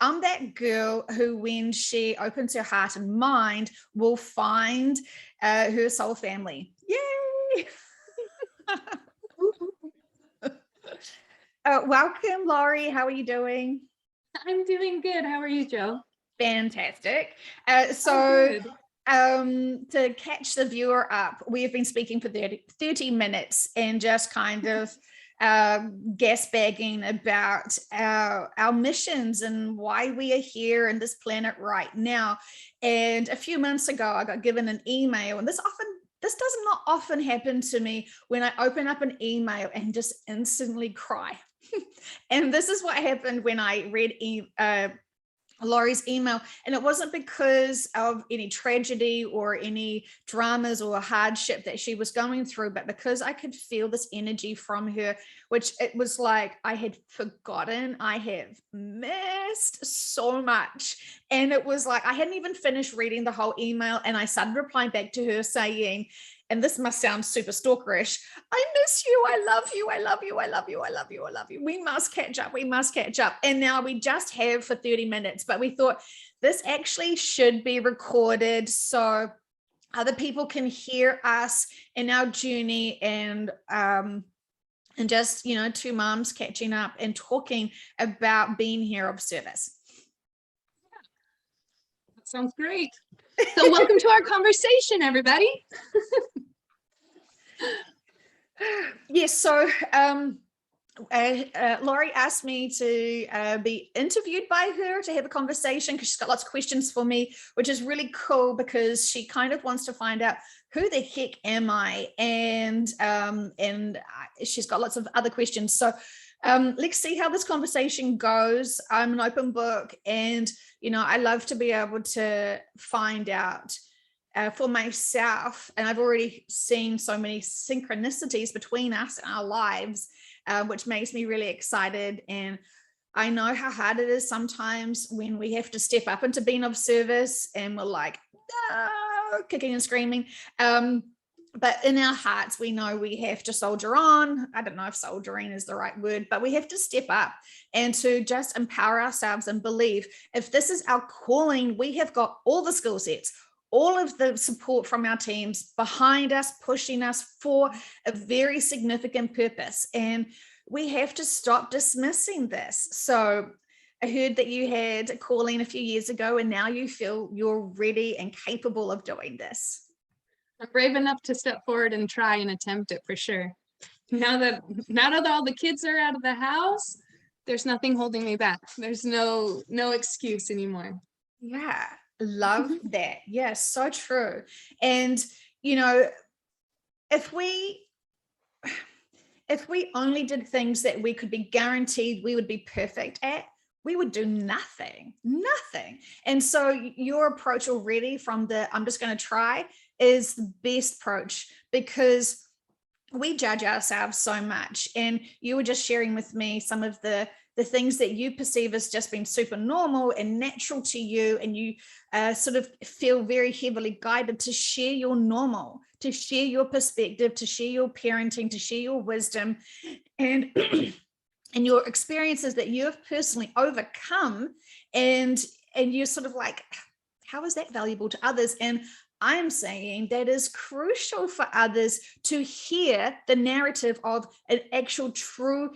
I'm that girl who, when she opens her heart and mind, will find her soul family. Yay! Welcome, Laurie. How are you doing? I'm doing good. How are you, Joe? Fantastic. Good. To catch the viewer up, we have been speaking for 30 minutes and just kind of gas bagging about our missions and why we are here in this planet right now. And a few months ago, I got given an email, and this does not often happen to me, when I open up an email and just instantly cry. And this is what happened when I read Laurie's email, and it wasn't because of any tragedy or any dramas or hardship that she was going through, but because I could feel this energy from her, which it was like I had forgotten I have missed so much. And it was like I hadn't even finished reading the whole email, and I started replying back to her saying, and this must sound super stalkerish, I miss you, I love you, I love you, I love you, I love you, I love you. We must catch up, we must catch up. And now we just have for 30 minutes, but we thought this actually should be recorded so other people can hear us in our journey, and just, two moms catching up and talking about being here of service. That sounds great. So welcome to our conversation, everybody. Yes, so Laurie asked me to be interviewed by her to have a conversation, because she's got lots of questions for me, which is really cool, because she kind of wants to find out who the heck am I, and she's got lots of other questions. So let's see how this conversation goes. I'm an open book, and I love to be able to find out for myself, and I've already seen so many synchronicities between us and our lives, which makes me really excited. And I know how hard it is sometimes when we have to step up into being of service, and we're like, no, kicking and screaming. But in our hearts, we know we have to soldier on. I don't know if soldiering is the right word, but we have to step up and to just empower ourselves and believe if this is our calling, we have got all the skill sets, all of the support from our teams behind us, pushing us for a very significant purpose. And we have to stop dismissing this. So I heard that you had a calling a few years ago, and now you feel you're ready and capable of doing this. I'm brave enough to step forward and try and attempt it for sure. Now that all the kids are out of the house, there's nothing holding me back. There's no excuse anymore. Yeah. Love that. Yes, so true. And if we only did things that we could be guaranteed we would be perfect at, we would do nothing. And so your approach already from the I'm just going to try is the best approach, because we judge ourselves so much. And you were just sharing with me some of the things that you perceive as just being super normal and natural to you, and you sort of feel very heavily guided to share your normal, to share your perspective, to share your parenting, to share your wisdom, and and your experiences that you have personally overcome, and you're sort of like, how is that valuable to others? And I am saying that is crucial for others to hear the narrative of an actual true,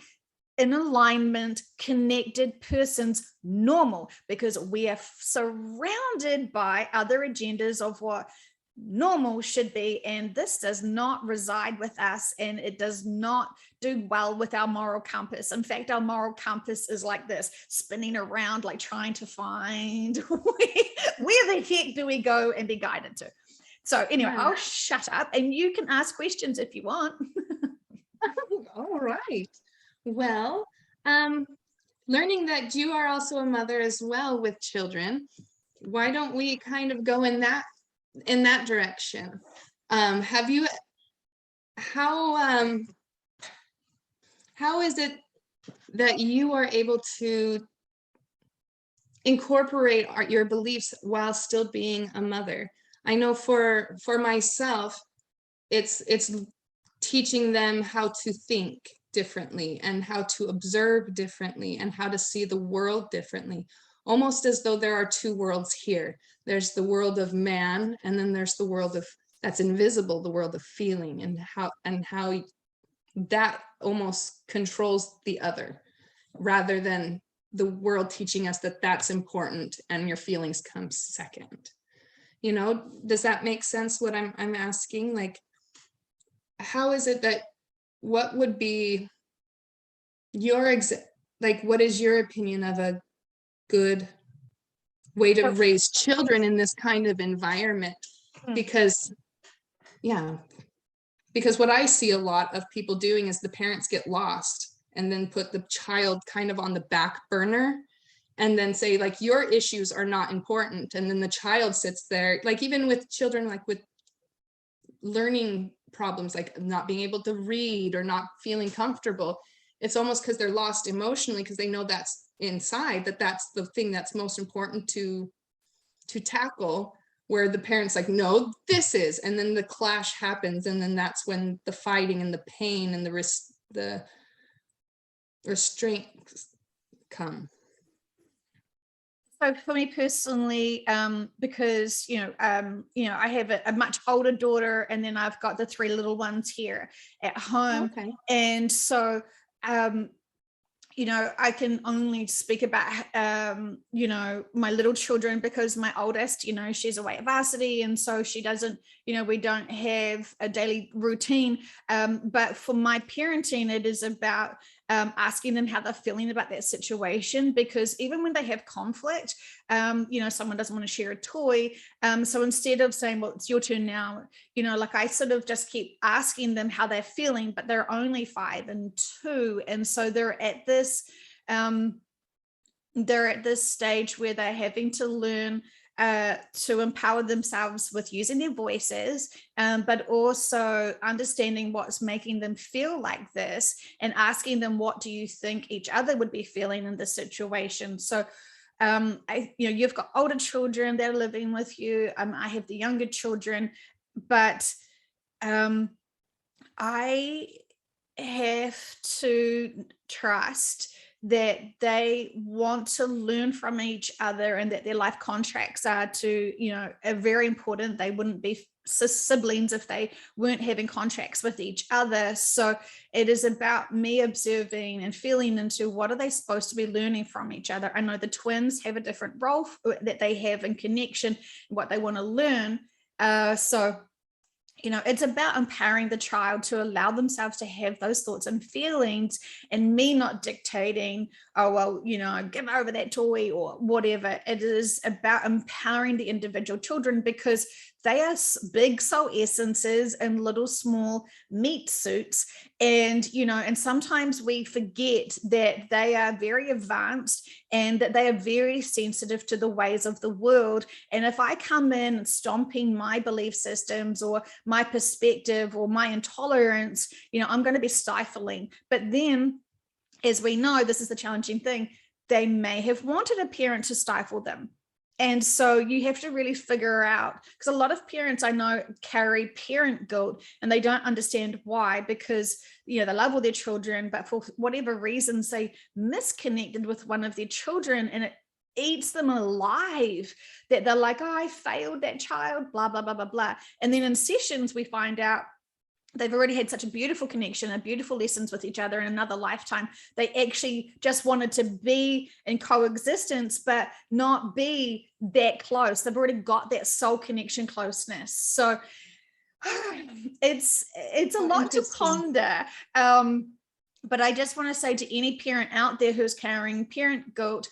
in alignment, connected person's normal, because we are surrounded by other agendas of what normal should be, and this does not reside with us, and it does not do well with our moral compass. In fact, our moral compass is like this, spinning around, like trying to find where the heck do we go and be guided to. So anyway, I'll shut up, and you can ask questions if you want. All right. Well, learning that you are also a mother as well with children, why don't we kind of go in that direction? How is it that you are able to incorporate your beliefs while still being a mother? I know for myself, it's teaching them how to think differently and how to observe differently and how to see the world differently. almost as though there are two worlds here. There's the world of man, and then there's the world of that's invisible, the world of feeling, and how that almost controls the other, rather than the world teaching us that that's important and your feelings come second. You know, does that make sense what I'm asking? Like, how is it that, what would be your like, what is your opinion of a good way to raise children in this kind of environment? Because because what I see a lot of people doing is the parents get lost and then put the child kind of on the back burner and then say, like, your issues are not important. And then the child sits there, like, even with children, like with learning problems, like not being able to read or not feeling comfortable. It's almost because they're lost emotionally, because they know that's inside, that's the thing that's most important to tackle, where the parents like, no, this is, and then the clash happens, and then that's when the fighting and the pain and the restraint come. So for me personally, because I have a much older daughter, and then I've got the 3 little ones here at home. Okay. And so I can only speak about my little children, because my oldest, she's away at varsity, and so she doesn't, we don't have a daily routine. But for my parenting, it is about asking them how they're feeling about that situation, because even when they have conflict, someone doesn't want to share a toy. So instead of saying, well, it's your turn now, like I sort of just keep asking them how they're feeling, but they're only 5 and 2. And so they're at this stage where they're having to learn to empower themselves with using their voices, but also understanding what's making them feel like this, and asking them, what do you think each other would be feeling in this situation? So you've got older children that are living with you. I have the younger children, but I have to trust that they want to learn from each other, and that their life contracts are are very important. They wouldn't be siblings if they weren't having contracts with each other. So it is about me observing and feeling into what are they supposed to be learning from each other. I know the twins have a different role that they have in connection, what they want to learn. It's about empowering the child to allow themselves to have those thoughts and feelings, and me not dictating, oh, well, give over that toy or whatever. It is about empowering the individual children, because they are big soul essences in little small meat suits. And, and sometimes we forget that they are very advanced, and that they are very sensitive to the ways of the world. And if I come in stomping my belief systems or my perspective or my intolerance, I'm going to be stifling. But then, as we know, this is the challenging thing, they may have wanted a parent to stifle them. And so you have to really figure out, because a lot of parents I know carry parent guilt, and they don't understand why, because they love all their children, but for whatever reasons they misconnected with one of their children, and it eats them alive, that they're like, oh, I failed that child, blah, blah, blah, blah, blah. And then in sessions we find out they've already had such a beautiful connection and beautiful lessons with each other in another lifetime. They actually just wanted to be in coexistence, but not be that close. They've already got that soul connection closeness. So it's a lot to ponder. But I just want to say to any parent out there who's carrying parent guilt,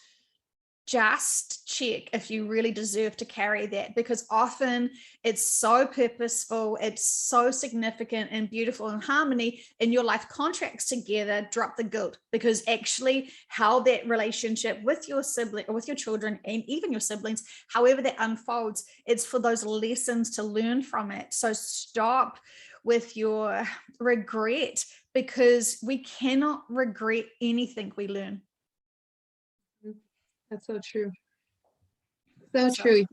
just check if you really deserve to carry that, because often it's so purposeful, it's so significant and beautiful in harmony, and your life contracts together drop the guilt, because actually how that relationship with your sibling or with your children, and even your siblings, however that unfolds, it's for those lessons to learn from it. So stop with your regret, because we cannot regret anything we learn. That's so true. So true.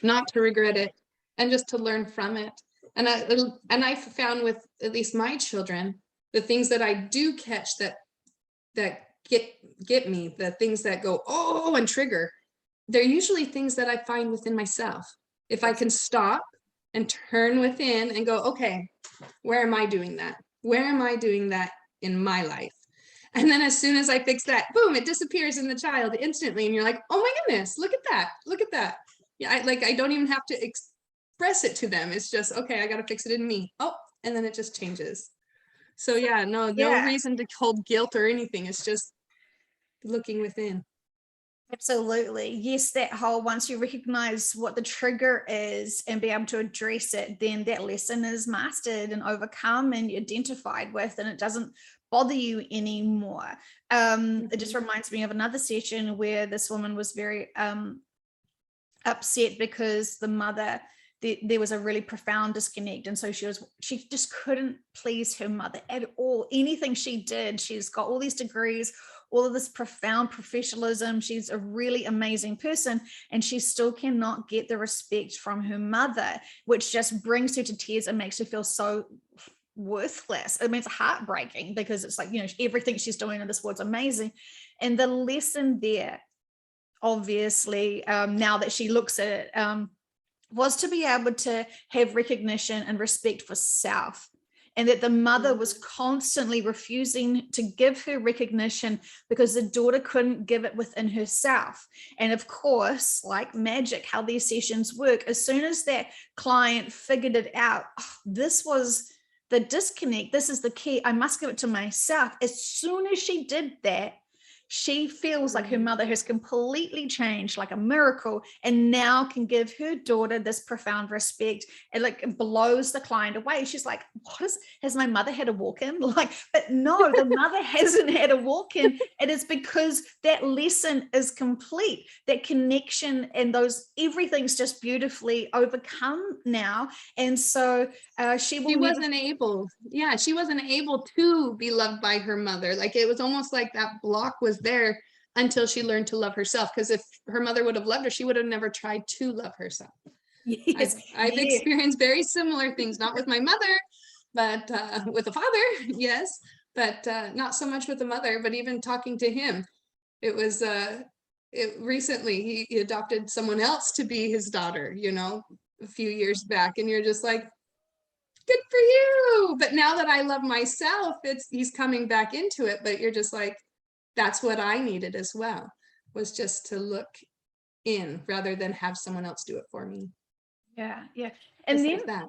Not to regret it, and just to learn from it. And I've found with at least my children, the things that I do catch that get me, the things that go, oh, and trigger, they're usually things that I find within myself. If I can stop and turn within and go, okay, where am I doing that? Where am I doing that in my life? And then as soon as I fix that, boom, it disappears in the child instantly. And you're like, oh my goodness, look at that. Look at that. Yeah, I don't even have to express it to them. It's just, okay, I got to fix it in me. Oh, and then it just changes. So yeah, no Yeah. reason to hold guilt or anything. It's just looking within. Absolutely. Yes, that whole once you recognize what the trigger is and be able to address it, then that lesson is mastered and overcome and identified with, and it doesn't bother you anymore. It just reminds me of another session where this woman was very upset because the mother, there was a really profound disconnect, and so she just couldn't please her mother at all. Anything she did, she's got all these degrees, all of this profound professionalism, she's a really amazing person, and she still cannot get the respect from her mother, which just brings her to tears and makes her feel so worthless. I mean, it's heartbreaking because it's like, everything she's doing in this world's amazing. And the lesson there, obviously, now that she looks at it, was to be able to have recognition and respect for self, and that the mother was constantly refusing to give her recognition because the daughter couldn't give it within herself. And of course, like magic, how these sessions work, as soon as that client figured it out, this was the disconnect, this is the key, I must give it to myself. As soon as she did that, she feels like her mother has completely changed, like a miracle, and now can give her daughter this profound respect. And like, it blows the client away. She's like, has my mother had a walk-in? Like, but no, the mother hasn't had a walk-in. It is because that lesson is complete. That connection and everything's just beautifully overcome now. And so she wasn't able. Yeah, she wasn't able to be loved by her mother. Like, it was almost like that block was there until she learned to love herself. Because if her mother would have loved her, she would have never tried to love herself. Yes, I've experienced very similar things, not with my mother, but with a father, yes, but not so much with the mother. But even talking to him, it was recently he adopted someone else to be his daughter, a few years back, and you're just like, good for you. But now that I love myself, he's coming back into it. But you're just like, that's what I needed as well, was just to look in rather than have someone else do it for me. Yeah. And just then like that.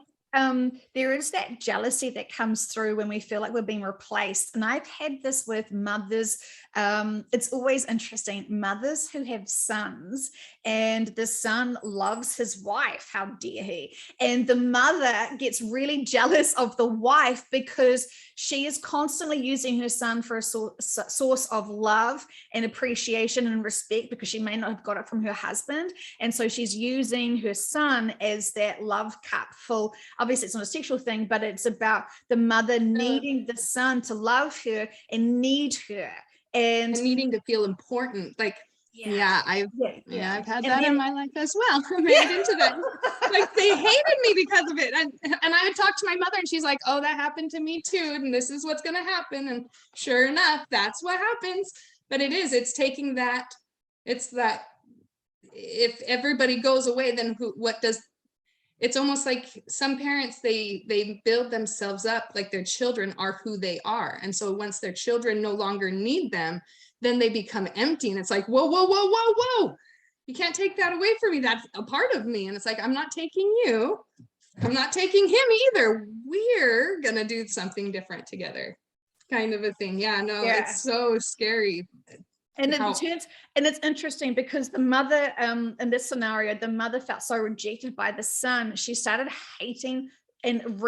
There is that jealousy that comes through when we feel like we're being replaced. And I've had this with mothers. It's always interesting. Mothers who have sons, and the son loves his wife. How dare he? And the mother gets really jealous of the wife because she is constantly using her son for a source of love and appreciation and respect, because she may not have got it from her husband. And so she's using her son as that love cup full. Obviously, it's not a sexual thing, but it's about the mother needing the son to love her and need her. And needing to feel important. Like, I've had that in my life as well. I made it into that. Like, they hated me because of it. And I would talk to my mother, and she's like, oh, that happened to me too. And this is what's going to happen. And sure enough, that's what happens. But it's taking that, it's that if everybody goes away, then it's almost like some parents, they build themselves up like their children are who they are. And so once their children no longer need them, then they become empty. And it's like, whoa, whoa, whoa, whoa, whoa. You can't take that away from me. That's a part of me. And it's like, I'm not taking you. I'm not taking him either. We're going to do something different together, kind of a thing. Yeah, no, it's so scary. And it's interesting because the mother, in this scenario, the mother felt so rejected by the son. She started hating and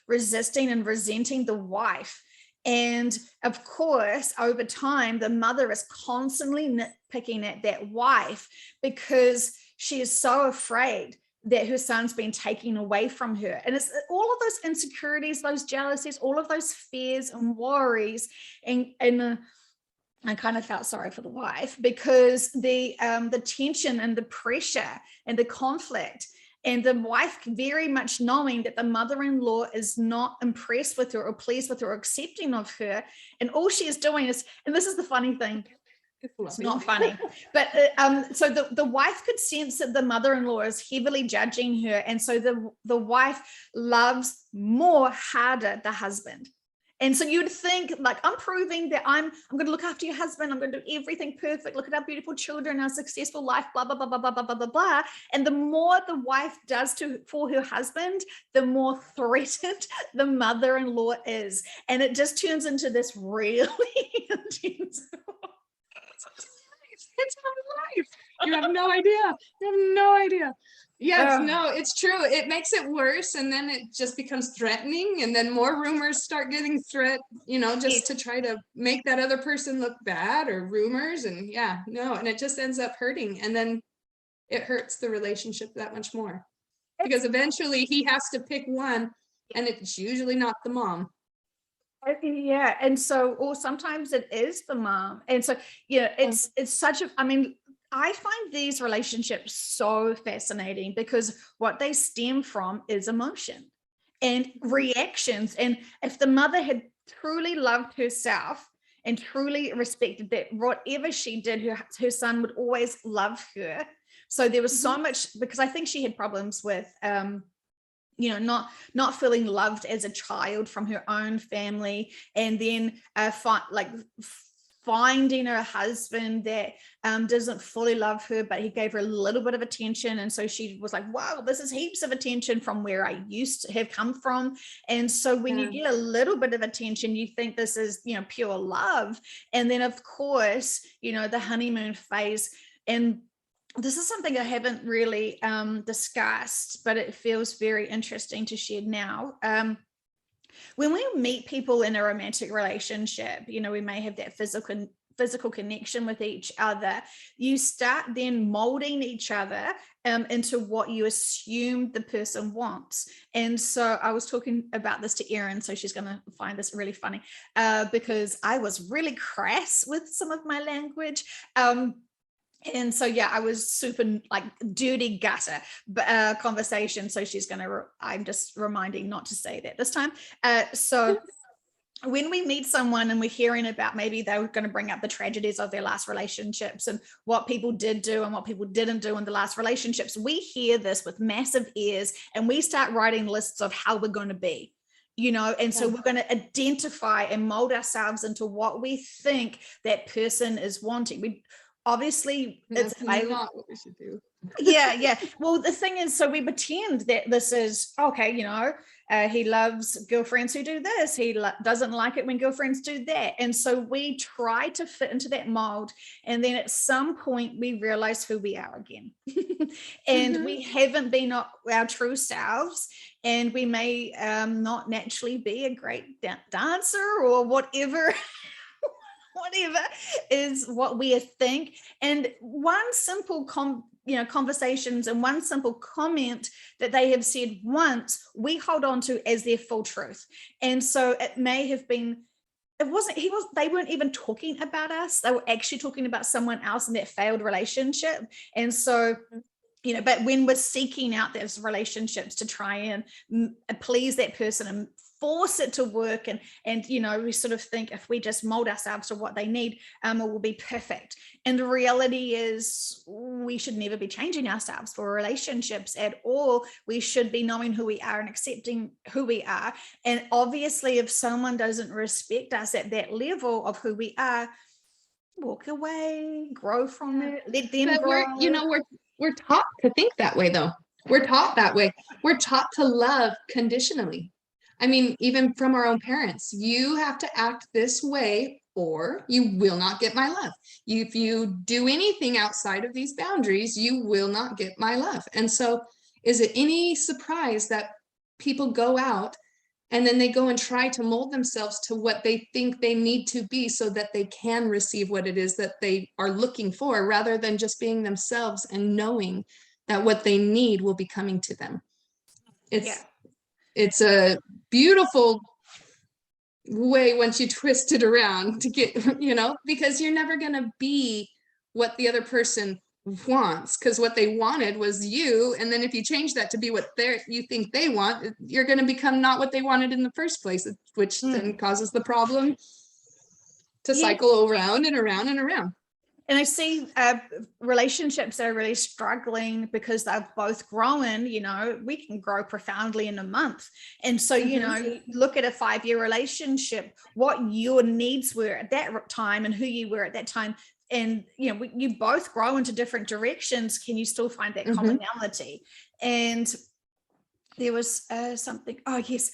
resisting and resenting the wife. And of course, over time, the mother is constantly nitpicking at that wife because she is so afraid that her son's been taken away from her. And it's all of those insecurities, those jealousies, all of those fears and worries. And I kind of felt sorry for the wife because the tension and the pressure and the conflict, and the wife very much knowing that the mother-in-law is not impressed with her or pleased with her or accepting of her. And all she is doing is, and this is the funny thing, It's not funny. But so the wife could sense that the mother-in-law is heavily judging her. And so the wife loves more harder the husband. And so you'd think, like, I'm proving that I'm going to look after your husband. I'm going to do everything perfect. Look at our beautiful children, our successful life, blah, blah, blah, blah, blah, blah, blah, blah, blah. And the more the wife does for her husband, the more threatened the mother-in-law is. And it just turns into this really intense. It's my life. You have no idea. You have no idea. Yes, no, it's true. It makes it worse, and then it just becomes threatening, and then more rumors start getting just to try to make that other person look bad, or rumors, and and it just ends up hurting, and then it hurts the relationship that much more, because eventually he has to pick one, and it's usually not the mom. Yeah. And so, or sometimes it is the mom. And so, it's such a, I mean, I find these relationships so fascinating because what they stem from is emotion and reactions. And if the mother had truly loved herself and truly respected that whatever she did, her son would always love her. So there was so much, because I think she had problems with, not feeling loved as a child from her own family, and then finding a husband that doesn't fully love her, but he gave her a little bit of attention. And so she was like, wow, this is heaps of attention from where I used to have come from. And so when you get a little bit of attention, you think this is, pure love. And then of course, the honeymoon phase. And this is something I haven't really discussed, but it feels very interesting to share now. When we meet people in a romantic relationship, we may have that physical connection with each other. You start then molding each other into what you assume the person wants. And so I was talking about this to Erin, so she's going to find this really funny because I was really crass with some of my language. And so, I was super like dirty gutter conversation. So I'm just reminding not to say that this time. So when we meet someone and we're hearing about, maybe they were going to bring up the tragedies of their last relationships and what people did do and what people didn't do in the last relationships, we hear this with massive ears and we start writing lists of how we're going to be. And so we're going to identify and mold ourselves into what we think that person is wanting. Obviously, it's not what we should do. Yeah. Well, the thing is, so we pretend that this is okay. He loves girlfriends who do this. He doesn't like it when girlfriends do that. And so we try to fit into that mold. And then at some point we realize who we are again. And we haven't been our true selves. And we may not naturally be a great dancer or whatever. Whatever is what we think. And one simple conversations and one simple comment that they have said once, we hold on to as their full truth. And so it may have been, they weren't even talking about us. They were actually talking about someone else in that failed relationship. And so, but when we're seeking out those relationships to try and please that person and force it to work, and we sort of think if we just mold ourselves to what they need, it will be perfect. And the reality is we should never be changing ourselves for relationships at all. We should be knowing who we are and accepting who we are. And obviously if someone doesn't respect us at that level of who we are, walk away, grow from it, let them grow. We're taught to think that way, though. We're taught that way. We're taught to love conditionally. I mean, even from our own parents, you have to act this way or you will not get my love. If you do anything outside of these boundaries, you will not get my love. And so is it any surprise that people go out and then they go and try to mold themselves to what they think they need to be so that they can receive what it is that they are looking for, rather than just being themselves and knowing that what they need will be coming to them. It's a beautiful way once you twist it around to get, because you're never going to be what the other person wants, because what they wanted was you. And then if you change that to be what you think they want, you're going to become not what they wanted in the first place, which then causes the problem to cycle around and around and around. And I see relationships that are really struggling because they've both grown. We can grow profoundly in a month. And so, you look at a 5-year relationship, what your needs were at that time and who you were at that time. And, you both grow into different directions. Can you still find that commonality? And there was something, oh yes.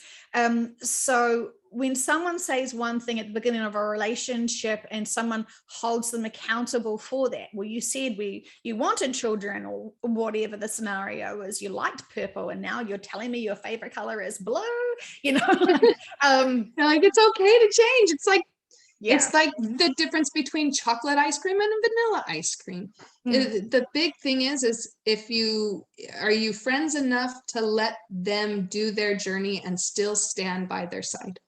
So when someone says one thing at the beginning of a relationship and someone holds them accountable for that, well, you said you wanted children or whatever the scenario is, you liked purple and now you're telling me your favorite color is blue, Like it's okay to change. It's like, it's like the difference between chocolate ice cream and vanilla ice cream. The big thing is are you friends enough to let them do their journey and still stand by their side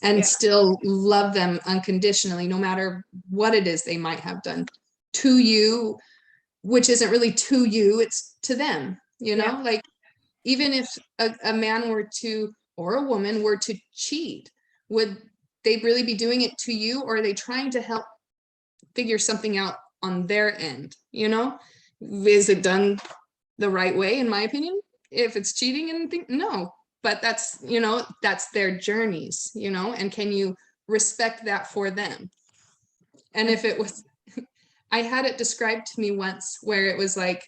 and still love them unconditionally, no matter what it is they might have done to you, which isn't really to you, it's to them, like even if a man were to, or a woman were to cheat, would they really be doing it to you, or are they trying to help figure something out on their end? Is it done the right way? In my opinion, if it's cheating and no, but that's their journeys, and can you respect that for them? And if it was, I had it described to me once where it was like,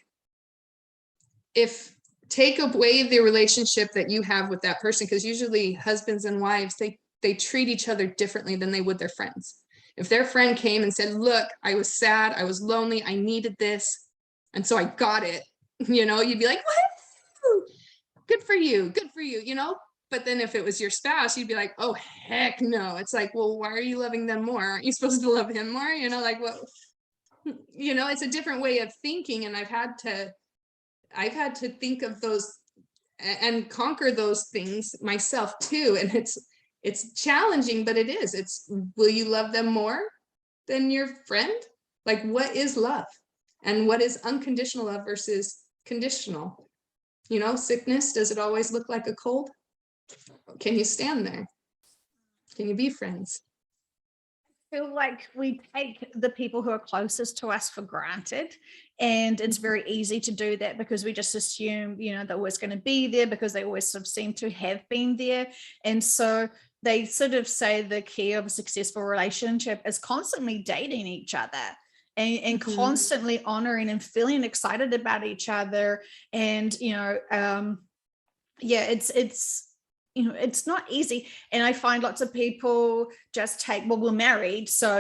if take away the relationship that you have with that person, because usually husbands and wives, they treat each other differently than they would their friends. If their friend came and said, look, I was sad, I was lonely, I needed this, and so I got it, you'd be like, what? Good for you, but then if it was your spouse, you'd be like, oh heck no. It's like, well, why are you loving them more? Aren't you supposed to love him more? Like what? It's a different way of thinking, and I've had to think of those and conquer those things myself too. And it's challenging, but it's will you love them more than your friend? Like, what is love and what is unconditional love versus conditional? Sickness, does it always look like a cold? Can you stand there? Can you be friends? I feel like we take the people who are closest to us for granted, and it's very easy to do that because we just assume they're always going to be there because they always sort of seem to have been there. And so they sort of say the key of a successful relationship is constantly dating each other and constantly honoring and feeling excited about each other. And it's not easy. And I find lots of people just take, well, we're married, so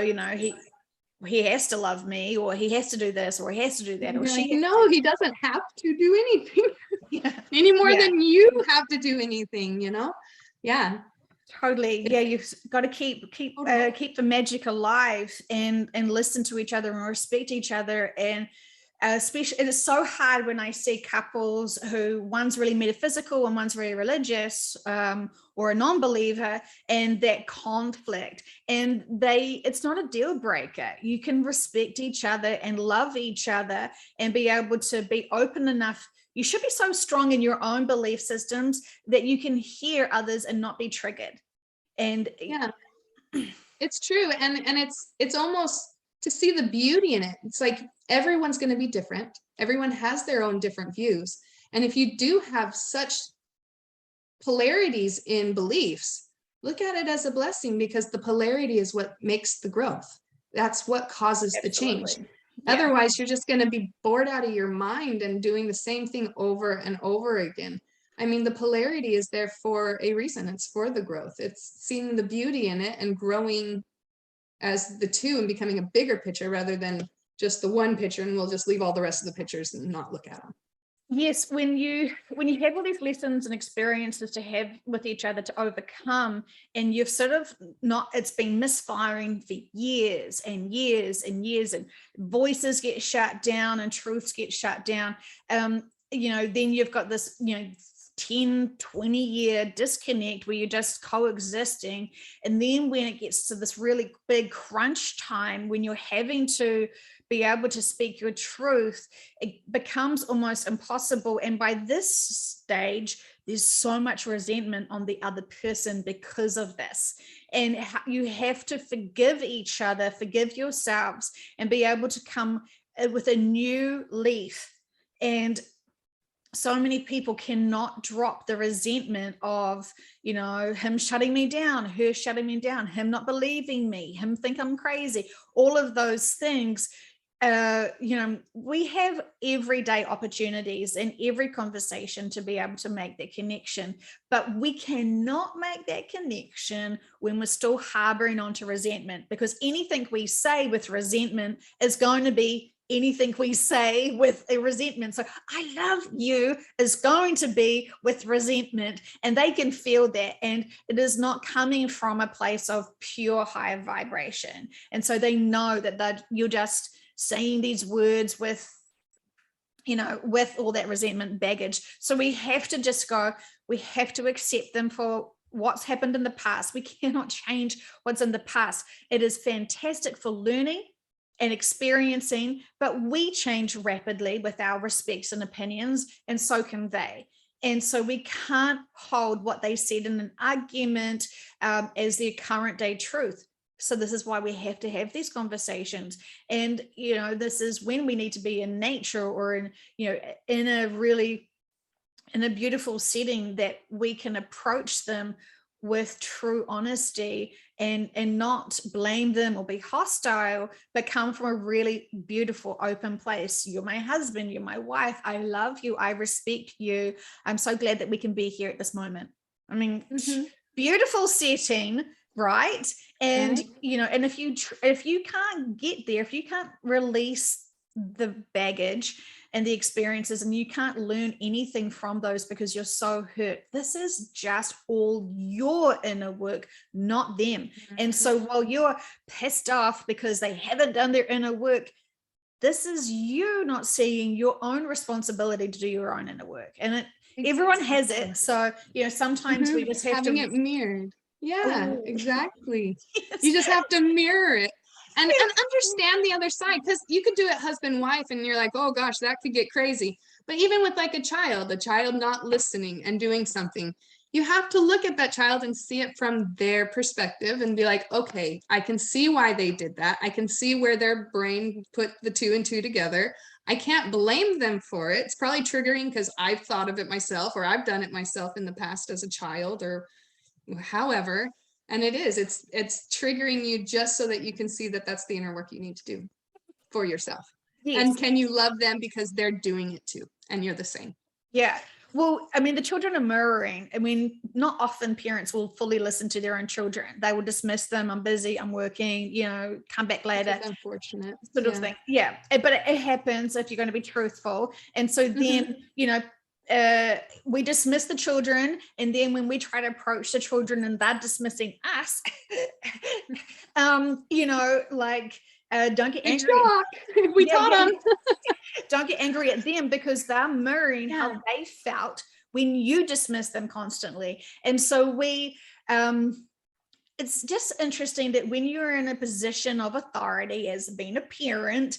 he has to love me, or he has to do this, or he has to do that, or she. No, he doesn't have to do anything any more than you have to do anything. Yeah. Totally. Yeah, you've got to keep the magic alive and listen to each other and respect each other. And especially, it is so hard when I see couples who one's really metaphysical and one's very religious, or a non-believer, and that conflict, and it's not a deal breaker. You can respect each other and love each other and be able to be open enough. You should be so strong in your own belief systems that you can hear others and not be triggered. And yeah, it's true. And it's almost to see the beauty in it. It's like everyone's going to be different. Everyone has their own different views. And if you do have such polarities in beliefs, look at it as a blessing, because the polarity is what makes the growth. That's what causes the change. Yeah. Otherwise, you're just going to be bored out of your mind and doing the same thing over and over again. I mean, the polarity is there for a reason. It's for the growth. It's seeing the beauty in it and growing as the two and becoming a bigger picture rather than just the one picture, and we'll just leave all the rest of the pictures and not look at them. Yes, when you have all these lessons and experiences to have with each other to overcome, and you've sort of it's been misfiring for years and years and years, and voices get shut down and truths get shut down, then you've got this, 10-20 year disconnect where you're just coexisting. And then when it gets to this really big crunch time, when you're having to be able to speak your truth, it becomes almost impossible. And by this stage, there's so much resentment on the other person because of this. And you have to forgive each other, forgive yourselves, and be able to come with a new leaf. And so many people cannot drop the resentment of, him shutting me down, her shutting me down, him not believing me, him think I'm crazy, all of those things. We have everyday opportunities in every conversation to be able to make that connection, but we cannot make that connection when we're still harboring onto resentment, because anything we say with resentment is going to be anything we say with a resentment. So I love you is going to be with resentment, and they can feel that, and it is not coming from a place of pure high vibration. And so they know that you're just saying these words with all that resentment baggage. So we have to just we have to accept them for what's happened in the past. We cannot change what's in the past. It is fantastic for learning and experiencing, but we change rapidly with our respects and opinions, and so can they. And so we can't hold what they said in an argument as their current day truth. So this is why we have to have these conversations. And, this is when we need to be in nature or in a beautiful setting that we can approach them with true honesty and not blame them or be hostile, but come from a really beautiful, open place. You're my husband, you're my wife. I love you. I respect you. I'm so glad that we can be here at this moment. I mean, beautiful setting, right? And, and if you can't get there, if you can't release the baggage and the experiences, and you can't learn anything from those because you're so hurt, this is just all your inner work, not them. And so while you're pissed off because they haven't done their inner work, this is you not seeing your own responsibility to do your own inner work. And everyone has it. So, sometimes we just have having to it mirrored. Yeah, exactly. Yes. You just have to mirror it and understand the other side, because you could do it husband, wife, and you're like, oh gosh, that could get crazy. But even with like a child not listening and doing something, you have to look at that child and see it from their perspective and be like, okay, I can see why they did that. I can see where their brain put the 2 and 2 together. I can't blame them for it. It's probably triggering because I've thought of it myself, or I've done it myself in the past as a child, or however, and it's triggering you just so that you can see that that's the inner work you need to do for yourself. Yes. And can you love them because they're doing it too, and you're the same? Yeah. Well, I mean, the children are mirroring. I mean, not often parents will fully listen to their own children. They will dismiss them. I'm busy, I'm working, come back later. That's unfortunate. Sort of thing. Yeah. But it happens if you're going to be truthful. And so then, we dismiss the children, and then when we try to approach the children and they're dismissing us, don't get angry. We taught them. Don't get angry at them, because they're mirroring how they felt when you dismiss them constantly. And so it's just interesting that when you're in a position of authority as being a parent,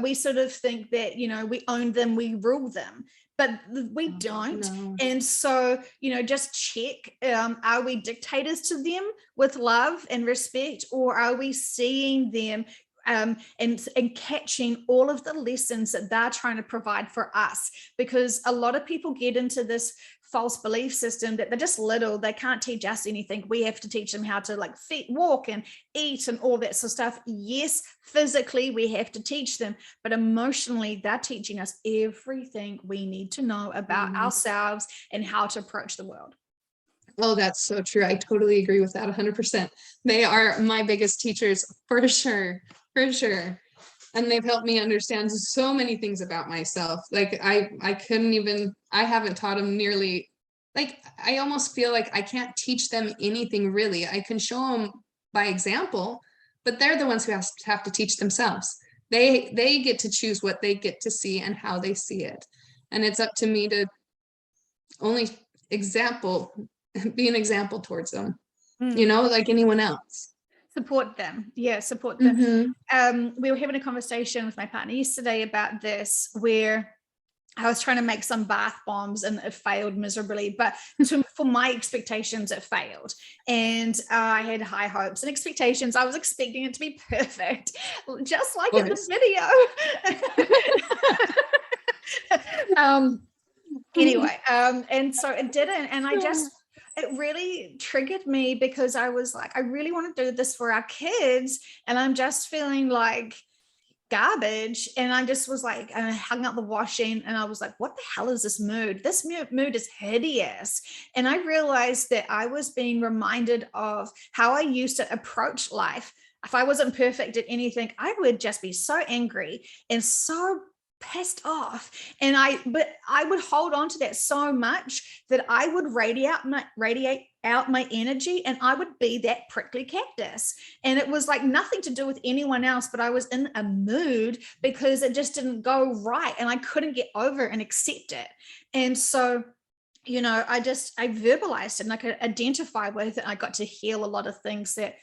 we sort of think that, we own them, we rule them. But we don't. No. And so, just check, are we dictators to them with love and respect, or are we seeing them and catching all of the lessons that they're trying to provide for us? Because a lot of people get into this false belief system that they're just little, they can't teach us anything. We have to teach them how to walk and eat and all that sort of stuff. Yes, physically we have to teach them, but emotionally they're teaching us everything we need to know about ourselves and how to approach the world. Oh, that's so true. I totally agree with that 100%. They are my biggest teachers for sure. And they've helped me understand so many things about myself. Like I haven't taught them nearly, I almost feel like I can't teach them anything really. I can show them by example, but they're the ones who have to teach themselves. They get to choose what they get to see and how they see it. And it's up to me to only be an example towards them, Mm. like anyone else. Support them. Yeah, support them. Mm-hmm. We were having a conversation with my partner yesterday about this, where I was trying to make some bath bombs and it failed miserably, but for my expectations, it failed. And I had high hopes and expectations. I was expecting it to be perfect, just like in the video. Anyway, and so it didn't. And it really triggered me, because I was like, I really want to do this for our kids. And I'm just feeling like garbage. And I just was like, and I hung up the washing and I was like, what the hell is this mood? This mood is hideous. And I realized that I was being reminded of how I used to approach life. If I wasn't perfect at anything, I would just be so angry and so pissed off. But I would hold on to that so much that I would radiate out my energy, and I would be that prickly cactus. And it was like nothing to do with anyone else, but I was in a mood because it just didn't go right, and I couldn't get over and accept it. And so, I verbalized it, and I could identify with it. I got to heal a lot of things that,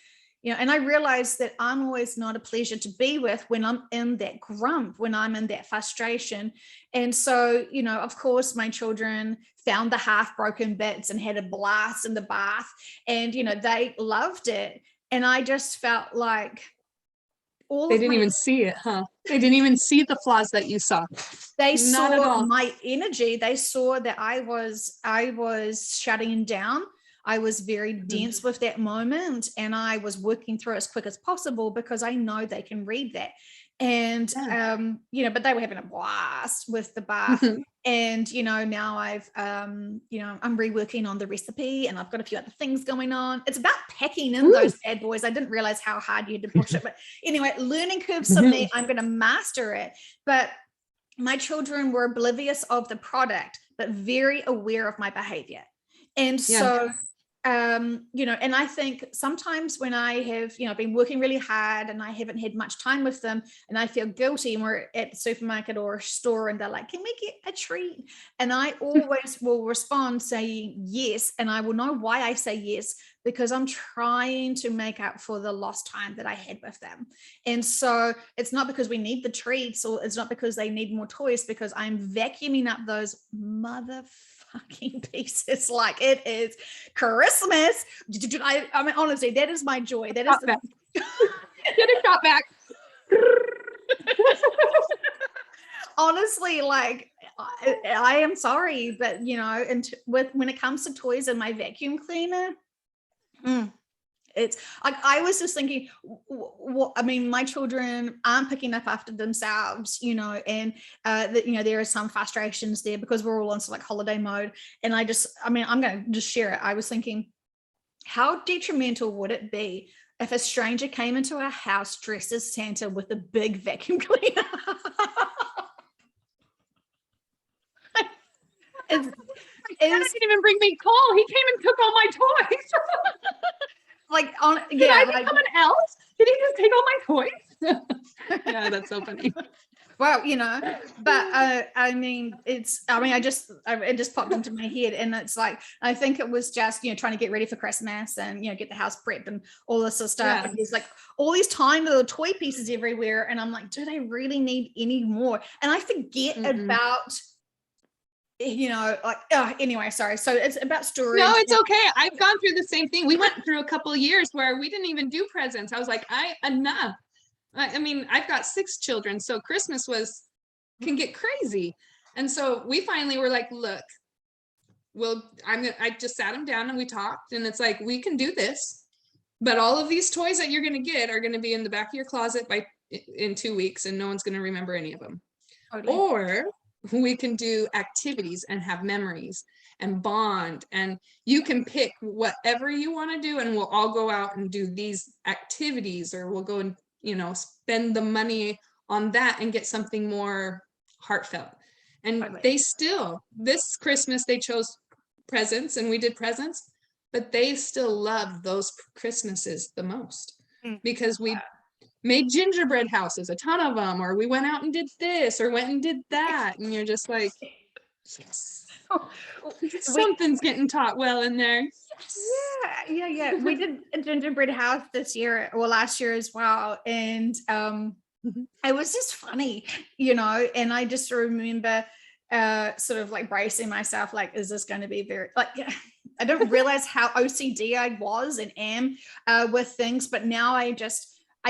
and I realized that I'm always not a pleasure to be with when I'm in that grump, when I'm in that frustration. And so, of course, my children found the half broken bits and had a blast in the bath, and, they loved it. And I just felt like they didn't even see it, huh? They didn't even see the flaws that you saw. They saw my energy. They saw that I was shutting down. I was very dense with that moment, and I was working through it as quick as possible because I know they can read that. And, but they were having a blast with the bath. And, now I'm reworking on the recipe, and I've got a few other things going on. It's about packing in those bad boys. I didn't realize how hard you had to push it, but anyway, learning curves for me, I'm going to master it. But my children were oblivious of the product, but very aware of my behavior. And so, and I think sometimes when I have, been working really hard and I haven't had much time with them, and I feel guilty, and we're at the supermarket or a store and they're like, can we get a treat? And I always will respond saying yes. And I will know why I say yes, because I'm trying to make up for the lost time that I had with them. And so it's not because we need the treats, or it's not because they need more toys, because I'm vacuuming up those motherfucking pieces like it is Christmas. I mean, honestly, that is my joy. That is get a shot back. Honestly, like I am sorry, but when it comes to toys and my vacuum cleaner, it's like, I was just thinking, I mean, my children aren't picking up after themselves, and there are some frustrations there because we're all on like holiday mode. And I'm going to just share it. I was thinking, how detrimental would it be if a stranger came into our house dressed as Santa with a big vacuum cleaner? He didn't even bring me coal. He came and took all my toys. Did I become an elf? Did he just take all my toys? Yeah, that's so funny. Well, but it just popped into my head, and it's like, I think it was just, trying to get ready for Christmas and, get the house prepped and all this sort of stuff. And there's like all these tiny little toy pieces everywhere. And I'm like, do they really need any more? And I forget about, anyway, sorry. So it's about storage. No, it's okay. I've gone through the same thing. We went through a couple of years where we didn't even do presents. I was like, enough. I mean, I've got 6 children, so Christmas can get crazy. And so we finally were like, look, I just sat them down and we talked, and it's like, we can do this, but all of these toys that you're going to get are going to be in the back of your closet in 2 weeks, and no one's going to remember any of them. Totally. Or we can do activities and have memories and bond, and you can pick whatever you want to do, and we'll all go out and do these activities, or we'll go and spend the money on that and get something more heartfelt. And this Christmas they chose presents, and we did presents, but they still love those Christmases the most because we made gingerbread houses, a ton of them, or we went out and did this or went and did that. And you're just like, Yes. we Something's getting taught well in there. Yes. yeah we did a gingerbread house this year or last year as well, and Mhm. it was just funny, you know, and I just remember sort of like bracing myself, like, is this going to be very like I don't realize how OCD I was and am with things, but now I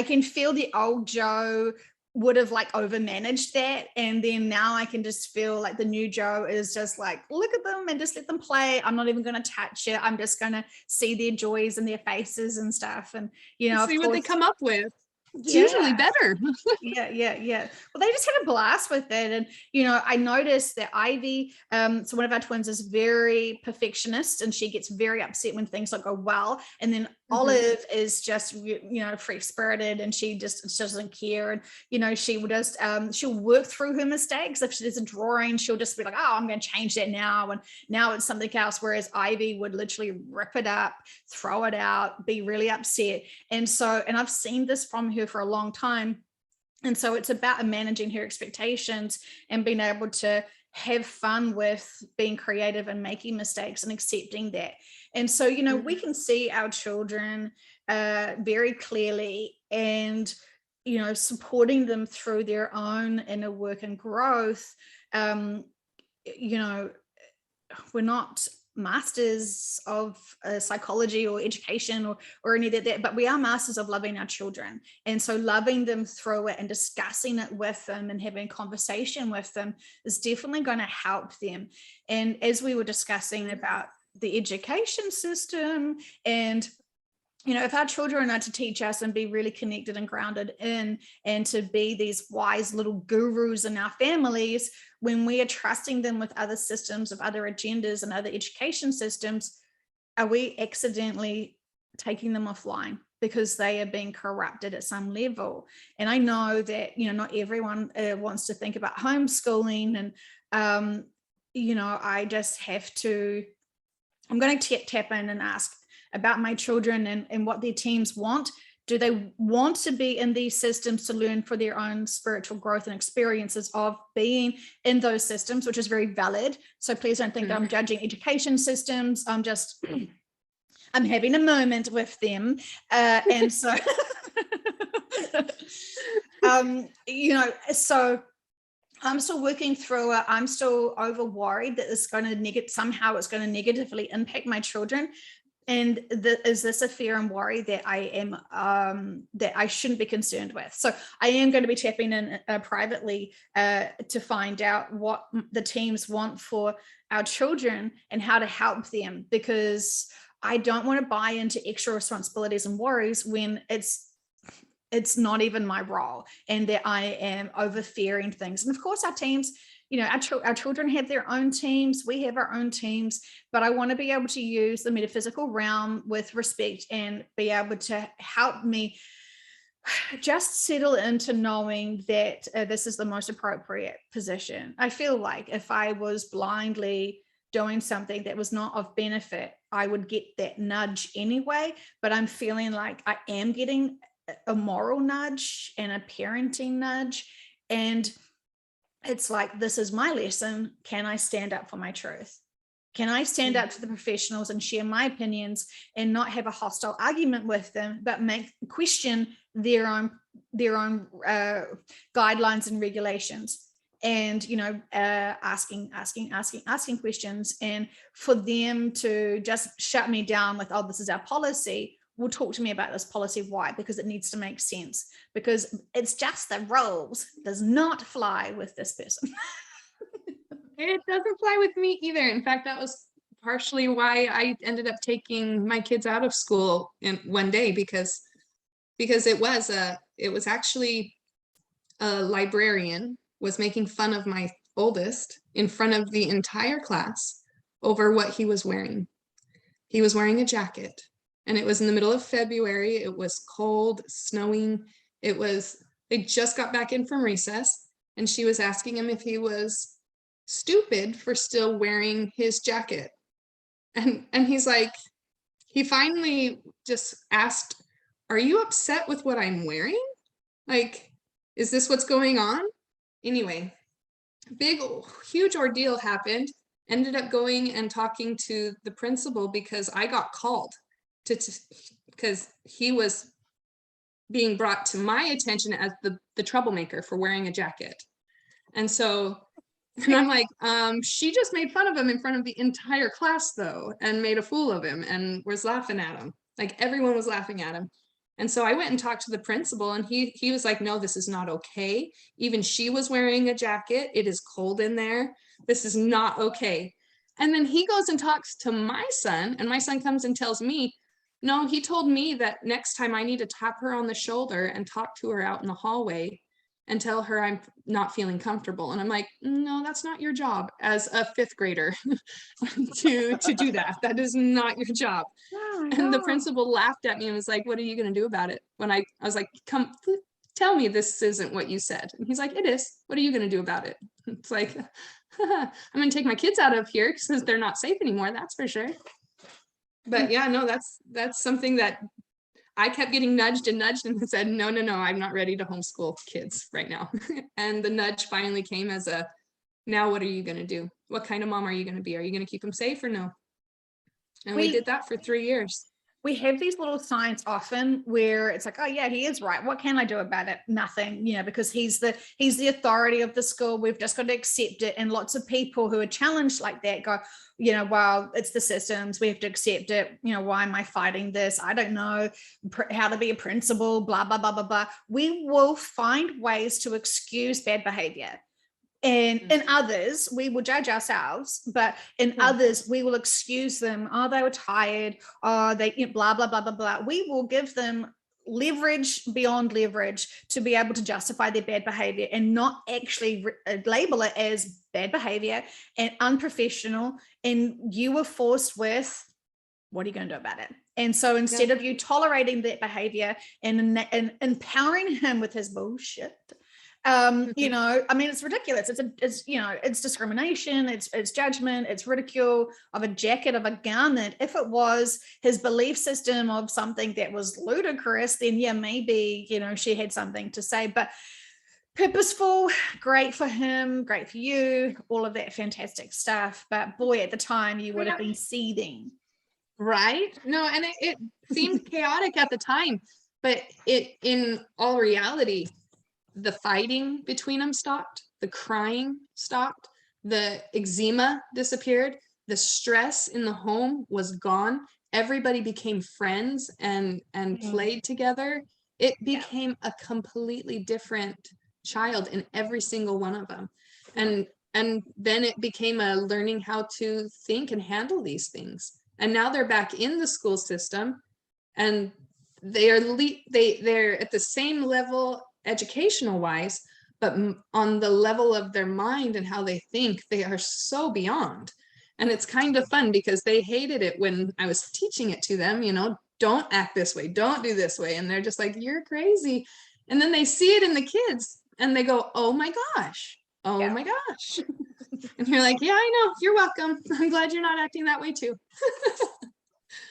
can feel the old Joe would have like overmanaged that, and then now I can just feel like the new Joe is just like, look at them and just let them play. I'm not even going to touch it. I'm just going to see their joys and their faces and stuff, and you know, of See what they course, come up with. It's yeah. usually better. Yeah. Well, they just had a blast with it. And, you know, I noticed that Ivy, so one of our twins is very perfectionist and she gets very upset when things don't go well. And then Olive is just, you know, free spirited and she doesn't care. And, you know, she will just, she'll work through her mistakes. If she does a drawing, she'll just be like, oh, I'm going to change that now. And now it's something else. Whereas Ivy would literally rip it up, throw it out, be really upset. And so, and I've seen this from her for a long time. And so it's about managing her expectations and being able to have fun with being creative and making mistakes and accepting that. And so, you know, we can see our children very clearly, and, you know, supporting them through their own inner work and growth. You know, we're not masters of psychology or education or any of that, but we are masters of loving our children. And so loving them through it and discussing it with them and having a conversation with them is definitely going to help them. And as we were discussing about the education system, and you know, if our children are to teach us and be really connected and grounded in, and to be these wise little gurus in our families, when we are trusting them with other systems of other agendas and other education systems, are we accidentally taking them offline because they are being corrupted at some level? And I know that, you know, not everyone wants to think about homeschooling, and you know, I just have to, I'm going to tap in and ask about my children and what their teams want. Do they want to be in these systems to learn for their own spiritual growth and experiences of being in those systems, which is very valid. So please don't think that I'm judging education systems. I'm just, I'm having a moment with them. And so, you know, so I'm still working through it. I'm still over worried that it's going to somehow it's going to negatively impact my children. And is this a fear and worry that I am that I shouldn't be concerned with? So I am going to be tapping in privately to find out what the teams want for our children and how to help them, because I don't want to buy into extra responsibilities and worries when it's not even my role, and that I am over fearing things. And of course our teams, you know, our children have their own teams, we have our own teams, but I want to be able to use the metaphysical realm with respect and be able to help me just settle into knowing that this is the most appropriate position. I feel like if I was blindly doing something that was not of benefit, I would get that nudge anyway, but I'm feeling like I am getting a moral nudge and a parenting nudge. And it's like, this is my lesson. Can I stand up for my truth? Can I stand up to the professionals and share my opinions and not have a hostile argument with them, but question their own guidelines and regulations? And, you know, asking questions, and for them to just shut me down with, oh, this is our policy. Will talk to me about this policy. Why? Because it needs to make sense, because it's just the rules does not fly with this person. It doesn't fly with me either. In fact, that was partially why I ended up taking my kids out of school in one day, because it was actually a librarian was making fun of my oldest in front of the entire class over what he was wearing. He was wearing a jacket, and it was in the middle of February. It was cold, snowing. They just got back in from recess, and she was asking him if he was stupid for still wearing his jacket. And he's like, he finally just asked, "Are you upset with what I'm wearing? Like, is this what's going on?" Anyway, big, huge ordeal happened. Ended up going and talking to the principal because I got called because he was being brought to my attention as the troublemaker for wearing a jacket. And so, and I'm like, she just made fun of him in front of the entire class though, and made a fool of him and was laughing at him. Like everyone was laughing at him. And so I went and talked to the principal, and he was like, no, this is not okay. Even she was wearing a jacket. It is cold in there. This is not okay. And then he goes and talks to my son, and my son comes and tells me, no, he told me that next time I need to tap her on the shoulder and talk to her out in the hallway and tell her I'm not feeling comfortable. And I'm like, no, that's not your job as a fifth grader to do that. That is not your job. Oh, And the no. principal laughed at me and was like, what are you going to do about it? When I was like, come tell me this isn't what you said. And he's like, it is. What are you going to do about it? It's like, I'm going to take my kids out of here because they're not safe anymore. That's for sure. But yeah, no, that's something that I kept getting nudged and said, no, I'm not ready to homeschool kids right now. And the nudge finally came as a, now what are you going to do? What kind of mom are you going to be? Are you going to keep them safe or no? And we did that for 3 years. We have these little signs often where it's like, oh yeah, he is right. What can I do about it? Nothing, because he's the authority of the school. We've just got to accept it. And lots of people who are challenged like that go, well, it's the systems. We have to accept it. Why am I fighting this? I don't know how to be a principal, blah, blah, blah, blah, blah. We will find ways to excuse bad behavior. And in others, we will judge ourselves, but in others, we will excuse them. Oh, they were tired. Oh, they blah, blah, blah, blah, blah. We will give them leverage beyond leverage to be able to justify their bad behavior and not actually label it as bad behavior and unprofessional. And you were forced with, what are you going to do about it? And so instead of you tolerating that behavior and empowering him with his bullshit, it's ridiculous. It's discrimination, it's judgment, it's ridicule of a jacket, of a garment. If it was his belief system of something that was ludicrous, then yeah, maybe, she had something to say. But purposeful, great for him, great for you, all of that fantastic stuff. But boy, at the time you would have been seething. Right? No, and it seemed chaotic at the time, but in all reality, the fighting between them stopped, the crying stopped, the eczema disappeared, the stress in the home was gone. Everybody became friends and played together. It became a completely different child in every single one of them. And then it became a learning how to think and handle these things. And now they're back in the school system, and they're at the same level educational wise, but on the level of their mind and how they think, they are so beyond. And it's kind of fun because they hated it when I was teaching it to them, don't act this way, don't do this way. And they're just like, you're crazy. And then they see it in the kids and they go, oh my gosh, my gosh. And you're like, yeah, I know, you're welcome. I'm glad you're not acting that way too.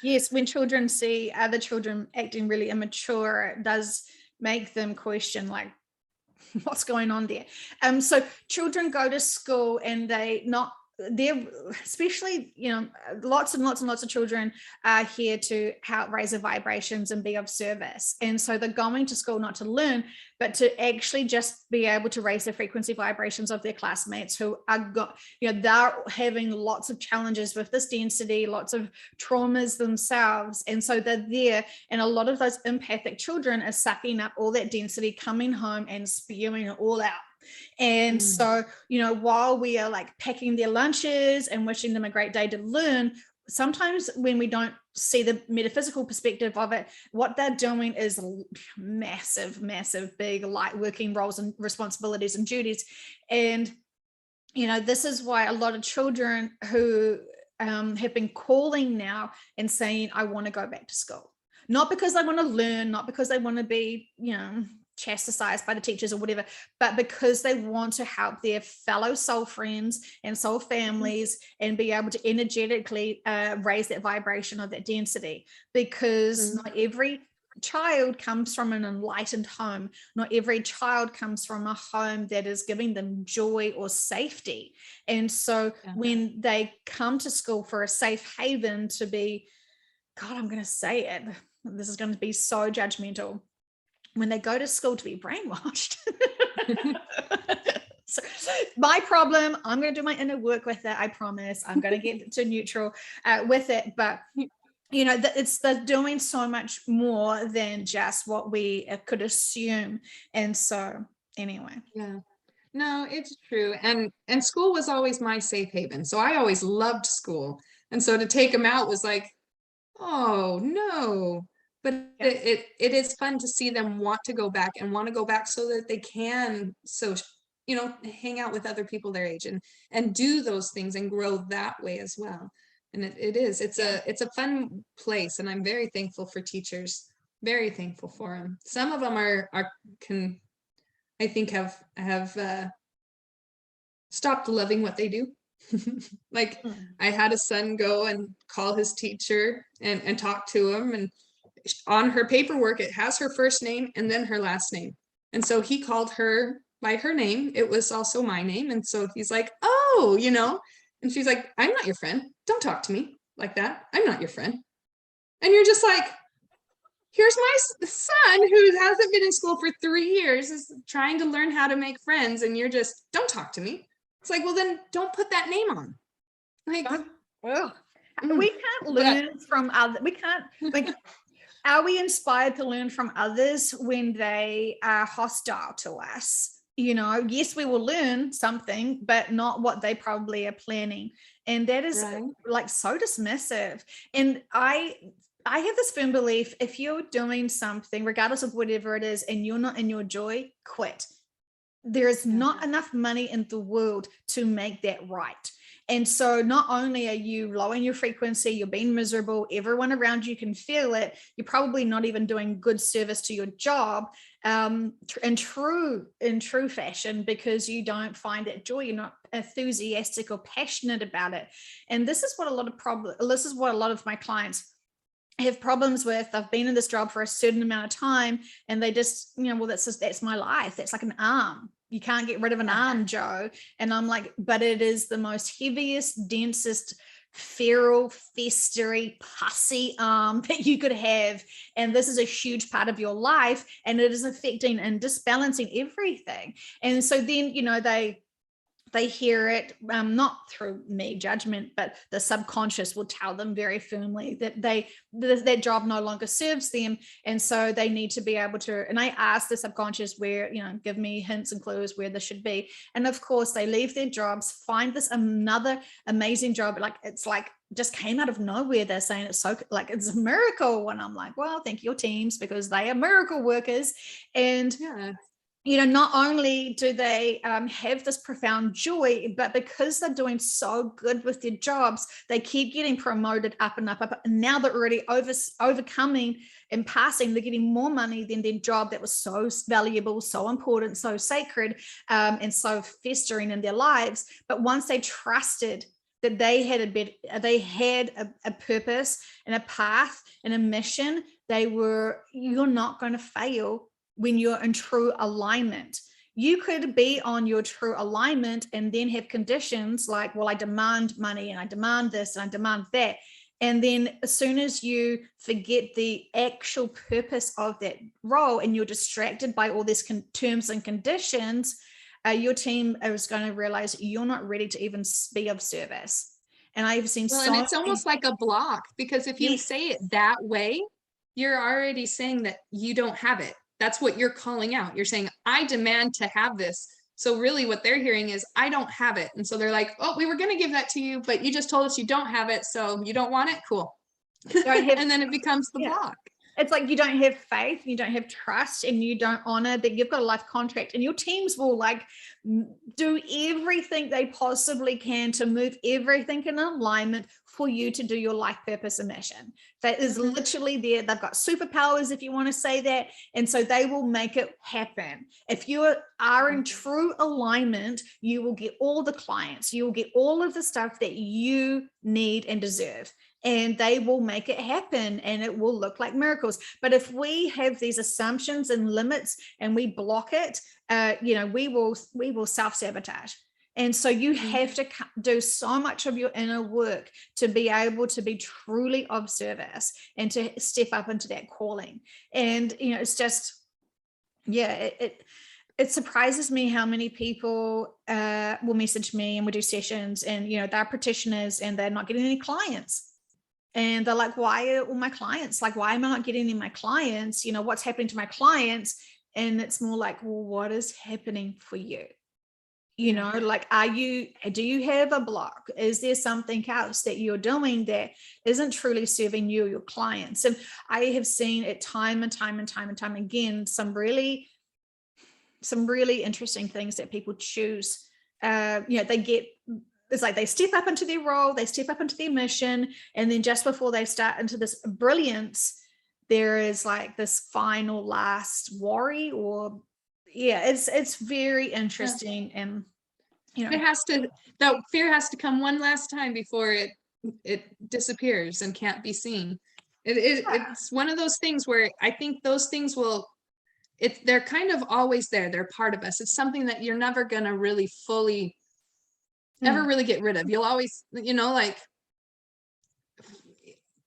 Yes, when children see other children acting really immature, it does make them question, like, what's going on there. So children go to school and they're especially, lots and lots and lots of children are here to help raise their vibrations and be of service. And so they're going to school not to learn, but to actually just be able to raise the frequency vibrations of their classmates who are they're having lots of challenges with this density, lots of traumas themselves. And so they're there, and a lot of those empathic children are sucking up all that density, coming home and spewing it all out. And so, while we are like packing their lunches and wishing them a great day to learn, sometimes when we don't see the metaphysical perspective of it, what they're doing is massive, massive, big light working roles and responsibilities and duties. And, this is why a lot of children who have been calling now and saying, I want to go back to school, not because they want to learn, not because they want to be, chastised by the teachers or whatever, but because they want to help their fellow soul friends and soul families and be able to energetically raise that vibration of that density, because not every child comes from an enlightened home. Not every child comes from a home that is giving them joy or safety. And so when they come to school for a safe haven to be, God, I'm going to say it, this is going to be so judgmental, when they go to school to be brainwashed. So my problem, I'm going to do my inner work with it. I promise. I'm going to get to neutral with it. But you know, it's the doing so much more than just what we could assume. And so anyway. Yeah. No, it's true. And school was always my safe haven. So I always loved school. And so to take them out was like, oh no. But it is fun to see them want to go back and want to go back so that they can hang out with other people their age and do those things and grow that way as well. And it's a fun place, and I'm very thankful for teachers, very thankful for them. Some of them I think have stopped loving what they do. Like I had a son go and call his teacher and talk to him, and on her paperwork it has her first name and then her last name, and so he called her by her name. It was also my name, and so he's like, oh, and she's like, I'm not your friend, don't talk to me like that, I'm not your friend. And you're just like, here's my son who hasn't been in school for 3 years, is trying to learn how to make friends, and you're just, don't talk to me. It's like, well, then don't put that name on. Like, well, we can't learn from other. We can't, like, are we inspired to learn from others when they are hostile to us? Yes, we will learn something, but not what they probably are planning. And that is like so dismissive. And I have this firm belief, if you're doing something, regardless of whatever it is, and you're not in your joy, quit. There is not enough money in the world to make that right. And so not only are you lowering your frequency, you're being miserable, everyone around you can feel it, you're probably not even doing good service to your job in true fashion, because you don't find that joy, you're not enthusiastic or passionate about it. And this is what a lot of my clients have problems with. I've been in this job for a certain amount of time, and they just, well, that's my life. That's like an arm. You can't get rid of an arm, Joe. And I'm like, but it is the most heaviest, densest, feral, festery, pussy arm that you could have. And this is a huge part of your life, and it is affecting and disbalancing everything. And so then, they hear it, not through me judgment, but the subconscious will tell them very firmly that that job no longer serves them. And so they need to be able to, and I ask the subconscious where, give me hints and clues where this should be. And of course they leave their jobs, find this another amazing job. It's like just came out of nowhere. They're saying it's so like, it's a miracle. And I'm like, well, thank your teams, because they are miracle workers. And not only do they have this profound joy, but because they're doing so good with their jobs, they keep getting promoted up and up, up. And now they're already overcoming and passing. They're getting more money than their job that was so valuable, so important, so sacred, and so festering in their lives. But once they trusted that they had a purpose and a path and a mission, you're not going to fail when you're in true alignment. You could be on your true alignment and then have conditions like, well, I demand money and I demand this and I demand that. And then as soon as you forget the actual purpose of that role and you're distracted by all these terms and conditions, your team is going to realize you're not ready to even be of service. And I've seen and it's almost like a block, because if you say it that way, you're already saying that you don't have it. That's what you're calling out. You're saying, I demand to have this. So really what they're hearing is, I don't have it. And so they're like, oh, we were going to give that to you, but you just told us you don't have it. So you don't want it. Cool. And then it becomes the block. It's like you don't have faith, you don't have trust, and you don't honor that you've got a life contract, and your teams will like do everything they possibly can to move everything in alignment for you to do your life purpose and mission. That is literally there. They've got superpowers, if you want to say that. And so they will make it happen. If you are in true alignment, you will get all the clients, you will get all of the stuff that you need and deserve. and they will make it happen and it will look like miracles. But if we have these assumptions and limits and we block it, we will self-sabotage. And so you have to do so much of your inner work to be able to be truly of service and to step up into that calling. And it's just, it surprises me how many people will message me and we do sessions, and they're practitioners and they're not getting any clients. And they're like, why are all my clients? Like, why am I not getting any of my clients? What's happening to my clients? And it's more like, well, what is happening for you? Like, do you have a block? Is there something else that you're doing that isn't truly serving you or your clients? And I have seen it time and time and time and time again, some really interesting things that people choose. It's like they step up into their role, they step up into their mission, and then just before they start into this brilliance, there is like this final last worry, or it's very interesting. And that fear has to come one last time before it disappears and can't be seen. It's one of those things where I think those things they're kind of always there. They're part of us. It's something that you're never gonna really fully ever really get rid of. You'll always, like,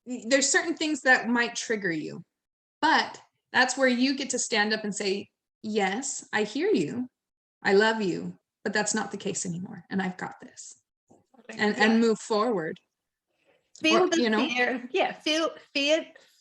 there's certain things that might trigger you, but that's where you get to stand up and say, yes, I hear you, I love you, but that's not the case anymore, and I've got this, and move forward. Feel the fear.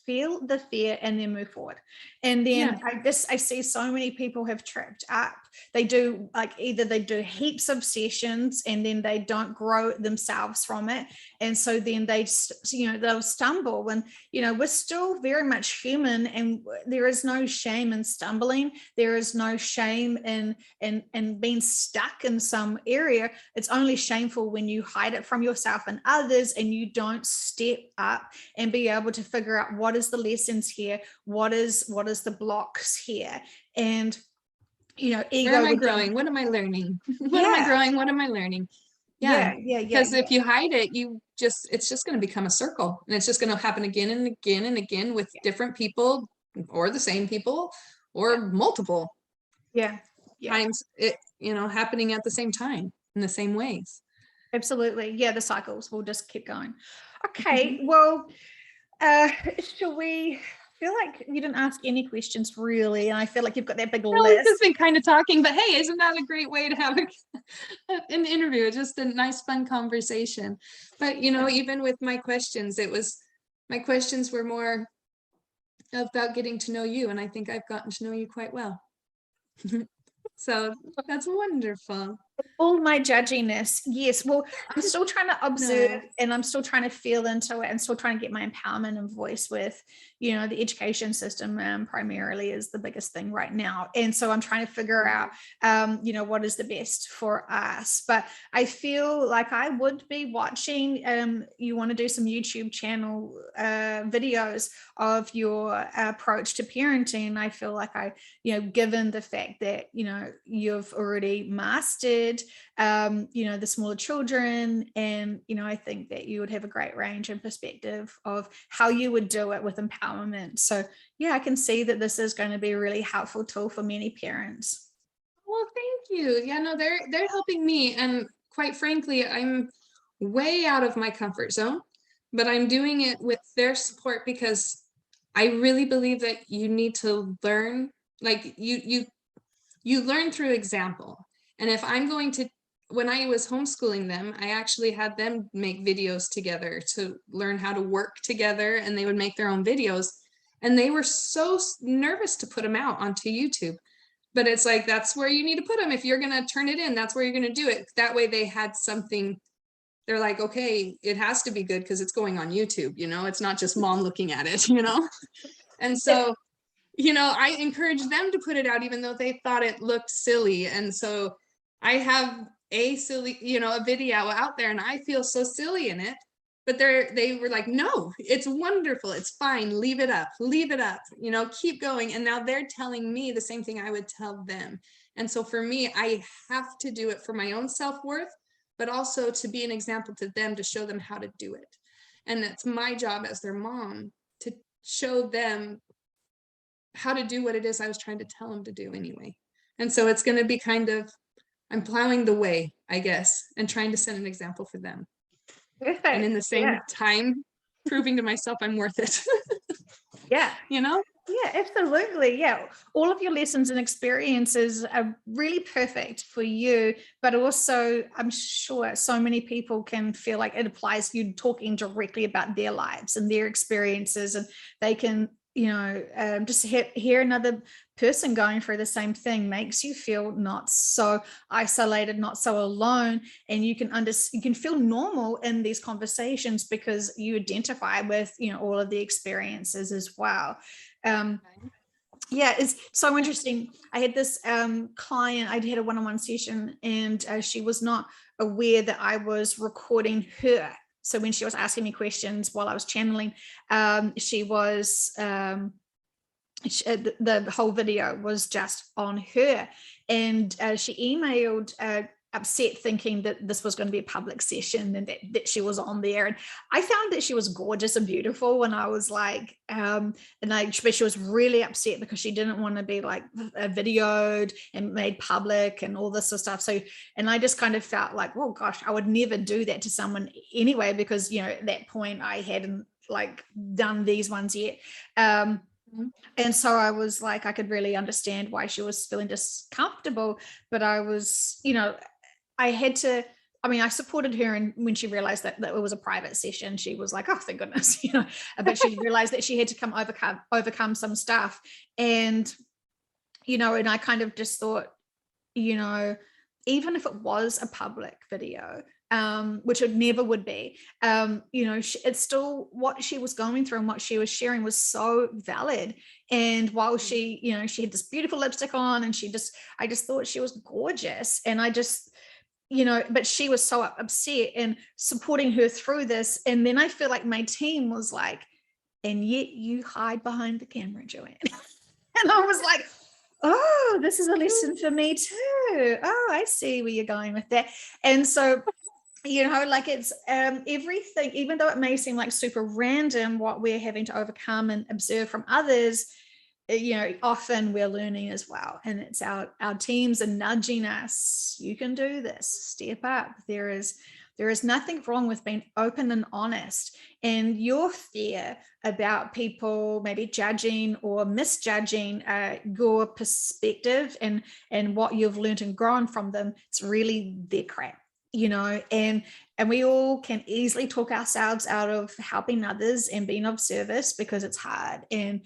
Feel the fear and then move forward. And then I see so many people have tripped up. They do, like, either they do heaps of sessions and then they don't grow themselves from it, and so then they'll stumble. And we're still very much human, and there is no shame in stumbling. There is no shame in being stuck in some area. It's only shameful when you hide it from yourself and others, and you don't step up and be able to figure out what is the lessons here, what is the blocks here. And ego, where am I growing? What am I learning? What am I growing? What am I learning? Because if you hide it, it's just going to become a circle, and it's just going to happen again and again and again with different people, or the same people, or multiple times, happening at the same time in the same ways. Absolutely. The cycles will just keep going. Okay. Well, shall we? Feel like you didn't ask any questions really, and I feel like you've got that big list. I've just been kind of talking, but hey, isn't that a great way to have an interview? It's just a nice, fun conversation. But even with my questions, my questions were more about getting to know you, and I think I've gotten to know you quite well. So that's wonderful. All my judginess, yes. Well, I'm still trying to observe and I'm still trying to feel into it, and still trying to get my empowerment and voice with, the education system primarily is the biggest thing right now. And so I'm trying to figure out, what is the best for us. But I feel like I would be watching, you want to do some YouTube channel videos of your approach to parenting. I feel like given the fact that, you've already mastered the smaller children, and I think that you would have a great range and perspective of how you would do it with empowerment. So I can see that this is going to be a really helpful tool for many parents. Well, thank you. They're helping me, and quite frankly, I'm way out of my comfort zone, but I'm doing it with their support, because I really believe that you need to learn, like you learn through example. And if I'm going to, when I was homeschooling them, I actually had them make videos together to learn how to work together, and they would make their own videos, and they were so nervous to put them out onto YouTube. But it's like, that's where you need to put them. If you're going to turn it in, that's where you're going to do it. That way they had something. They're like, okay, it has to be good because it's going on YouTube, it's not just mom looking at it, And so, I encouraged them to put it out, even though they thought it looked silly. And so I have a silly, a video out there, and I feel so silly in it, but they were like, no, it's wonderful. It's fine. Leave it up, keep going. And now they're telling me the same thing I would tell them. And so for me, I have to do it for my own self-worth, but also to be an example to them, to show them how to do it. And it's my job as their mom to show them how to do what it is I was trying to tell them to do anyway. And so it's going to be kind of, I'm plowing the way, I guess, and trying to set an example for them. Perfect. And in the same time, proving to myself I'm worth it. Yeah. You know? Yeah, absolutely. Yeah. All of your lessons and experiences are really perfect for you, but also I'm sure so many people can feel like it applies you talking directly about their lives and their experiences, and they can, just hear another person going through the same thing makes you feel not so isolated, not so alone, and you can feel normal in these conversations because you identify with all of the experiences as well. Yeah, it's so interesting. I had this client, I had a one-on-one session, and she was not aware that I was recording her. So when she was asking me questions while I was channeling, she was the whole video was just on her, and she emailed upset, thinking that this was going to be a public session and that she was on there. And I found that she was gorgeous and beautiful, and I was like, but she was really upset because she didn't want to be like videoed and made public and all this sort of stuff. So, and I just kind of felt like, oh gosh, I would never do that to someone anyway, because at that point I hadn't like done these ones yet. And so I was like, I could really understand why she was feeling discomfortable, but I was, I had to, I supported her. And when she realized that it was a private session, she was like, oh, thank goodness, but she realized that she had to overcome some stuff. And, and I kind of just thought, even if it was a public video, which it never would be, it's still what she was going through, and what she was sharing was so valid. And while she had this beautiful lipstick on, and I just thought she was gorgeous. And I just, but she was so upset, and supporting her through this. And then I feel like my team was like, and yet you hide behind the camera, Joanne. And I was like, oh, this is a lesson for me too. Oh, I see where you're going with that. And so, like it's everything, even though it may seem like super random what we're having to overcome and observe from others, often we're learning as well. And it's our teams are nudging us. You can do this, step up. There is nothing wrong with being open and honest. And your fear about people maybe judging or misjudging your perspective and what you've learned and grown from them, it's really their crap. And we all can easily talk ourselves out of helping others and being of service because it's hard. And,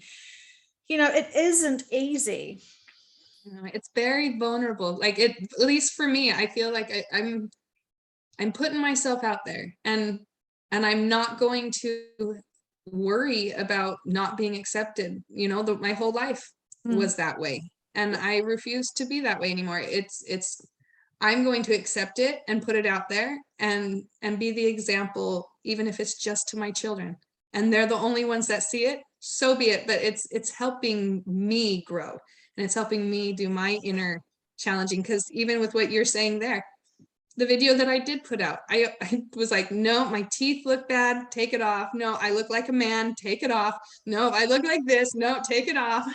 it isn't easy. It's very vulnerable. Like at least for me, I feel like I'm putting myself out there, and I'm not going to worry about not being accepted. My whole life was that way, and I refuse to be that way anymore. I'm going to accept it and put it out there and be the example, even if it's just to my children. And they're the only ones that see it, so be it. But it's helping me grow, and it's helping me do my inner challenging. Because even with what you're saying there, the video that I did put out, I was like, no, my teeth look bad, take it off. No, I look like a man, take it off. No, I look like this, no, take it off.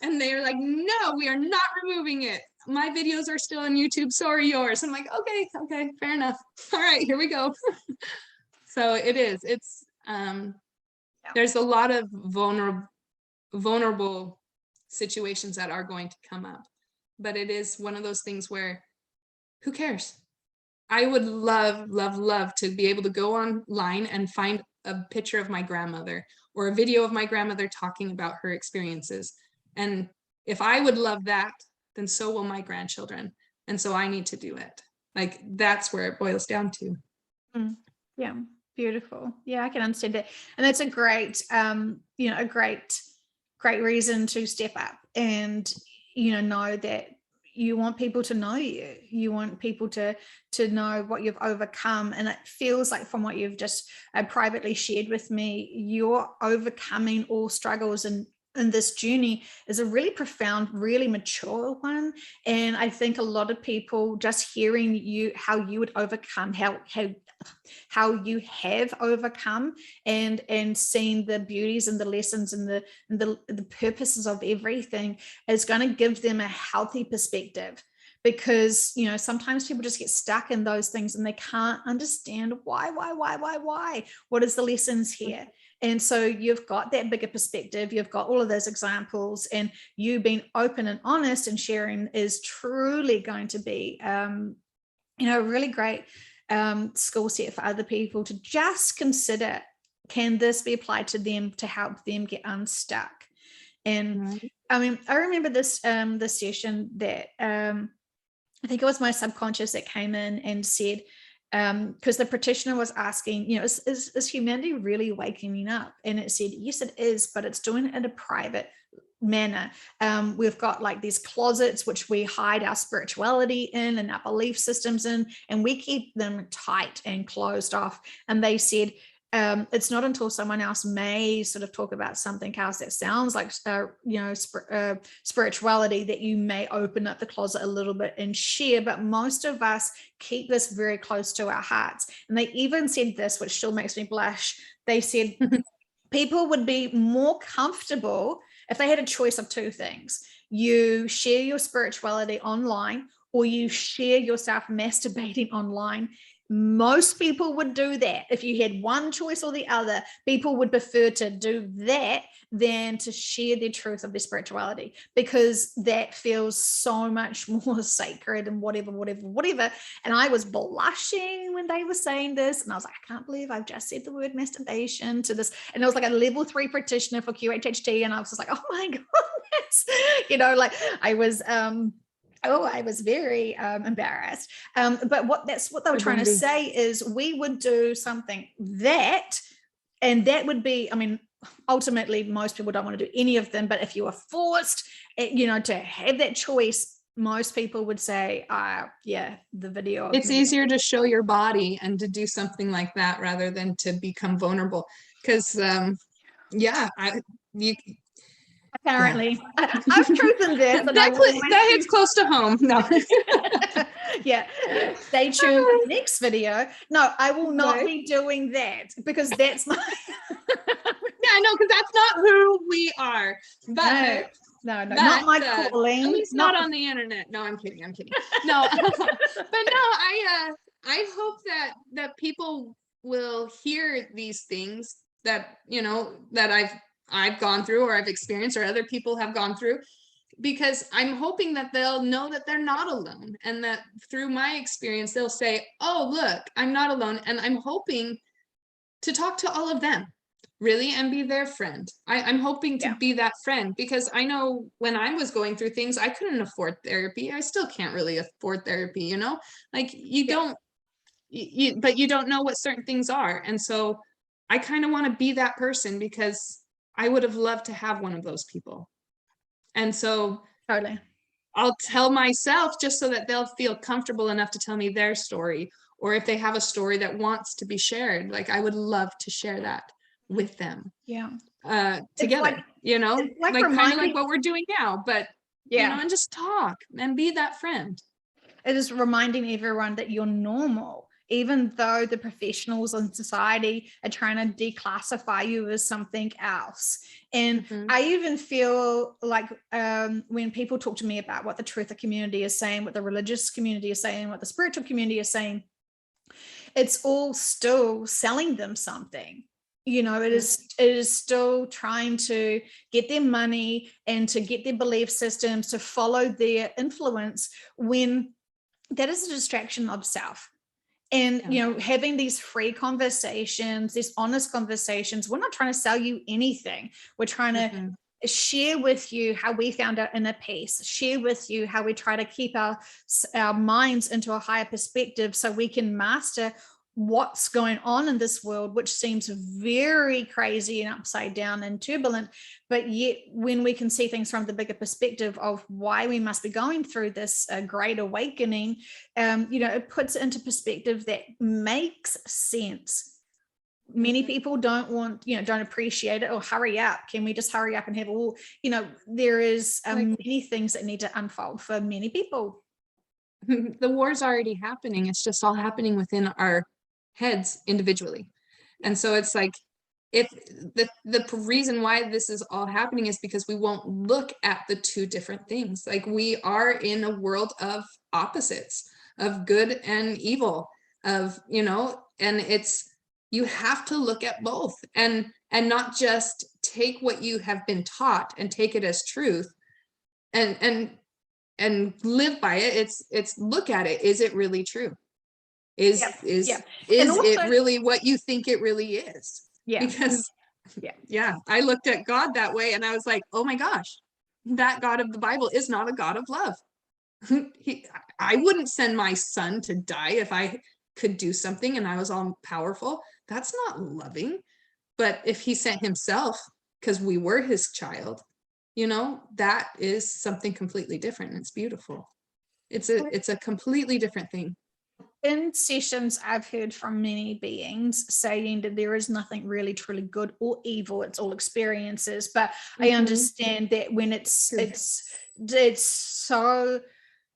And they were like, no, we are not removing it. My videos are still on YouTube, so are yours. I'm like, okay, fair enough. All right, here we go. So it's there's a lot of vulnerable situations that are going to come up, but it is one of those things where who cares? I would love to be able to go online and find a picture of my grandmother or a video of my grandmother talking about her experiences. And if I would love that, then so will my grandchildren. And so I need to do it. Like that's where it boils down to. Yeah. Beautiful. Yeah, I can understand that. And that's a great, a great reason to step up and, know that you want people to know you. You want people to know what you've overcome. And it feels like from what you've just privately shared with me, you're overcoming all struggles and this journey is a really profound, really mature one. And I think a lot of people just hearing how you would overcome, how how you have overcome, and seeing the beauties and the lessons and the purposes of everything, is going to give them a healthy perspective. Because, you know, sometimes people just get stuck in those things and they can't understand why. What is the lessons here? And so you've got that bigger perspective, you've got all of those examples, and you being open and honest and sharing is truly going to be, you know, a really great skill set for other people to just consider, can this be applied to them to help them get unstuck? And I mean, I remember this this session that I think it was my subconscious that came in and said, because the practitioner was asking, you know, is humanity really waking up? And it said, yes, it is, but it's doing it in a private manner. We've got like these closets which we hide our spirituality in and our belief systems in, and we keep them tight and closed off. And they said, it's not until someone else may sort of talk about something else that sounds like, you know, spirituality, that you may open up the closet a little bit and share. But most of us keep this very close to our hearts. And they even said this, which still makes me blush. They said people would be more comfortable if they had a choice of two things. You share your spirituality online, or you share yourself masturbating online. Most people would do that. If you had one choice or the other, people would prefer to do that than to share their truth of their spirituality, because that feels so much more sacred and whatever. And I was blushing when they were saying this, and I was like, I can't believe I've just said the word masturbation to this. And it was like a level 3 practitioner for QHHT, and I was just like, oh my goodness, you know, like I was I was very embarrassed. But that's what they were trying to say, is we would do something that, and that would be, I mean, ultimately, most people don't want to do any of them. But if you were forced, you know, to have that choice, most people would say, yeah, the video. It's easier to show your body and to do something like that rather than to become vulnerable. Because, yeah, apparently, yeah. I've chosen this. And that hits close to home. No. Yeah, stay tuned for the next video. No, I will not be doing that, because that's my yeah, no, because that's not who we are. But no, not my calling. At least not on the internet. No, I'm kidding. No, but no, I hope that people will hear these things that, you know, that I've gone through, or I've experienced, or other people have gone through, because I'm hoping that they'll know that they're not alone, and that through my experience, they'll say, oh, look, I'm not alone. And I'm hoping to talk to all of them, really, and be their friend. I'm hoping to be that friend, because I know when I was going through things, I couldn't afford therapy. I still can't really afford therapy, you know, like you don't, but you don't know what certain things are. And so I kind of want to be that person, because I would have loved to have one of those people. And so totally, I'll tell myself, just so that they'll feel comfortable enough to tell me their story, or if they have a story that wants to be shared, like I would love to share that with them. Yeah. Together, like, you know, like kind of like what we're doing now, but you know, and just talk and be that friend. It is reminding everyone that you're normal, even though the professionals in society are trying to declassify you as something else. And I even feel like when people talk to me about what the truther community is saying, what the religious community is saying, what the spiritual community is saying, it's all still selling them something. You know, it is still trying to get their money and to get their belief systems to follow their influence, when that is a distraction of self. And, you know, having these free conversations, these honest conversations, we're not trying to sell you anything. We're trying to share with you how we found our inner peace, share with you how we try to keep our minds into a higher perspective, so we can master what's going on in this world, which seems very crazy and upside down and turbulent. But yet, when we can see things from the bigger perspective of why we must be going through this great awakening, you know, it puts it into perspective that makes sense. Many people don't appreciate it, or hurry up. Can we just hurry up and have all, you know, there is many things that need to unfold for many people. The war's already happening. It's just all happening within our heads individually. And so it's like, if the reason why this is all happening is because we won't look at the two different things. Like, we are in a world of opposites, of good and evil, of, and it's, you have to look at both, and not just take what you have been taught and take it as truth and live by it. It's look at it. Is it really true? Is Yeah. is Yeah. is And also, it really what you think it really is? yeah. Because Yeah. I looked at God that way and I was like, oh my gosh, that God of the Bible is not a God of love. I wouldn't send my son to die if I could do something and I was all powerful. That's not loving. But if he sent himself because we were his child, that is something completely different. And it's beautiful. It's a completely different thing. In sessions, I've heard from many beings saying that there is nothing really truly good or evil. It's all experiences. But I understand that when it's so,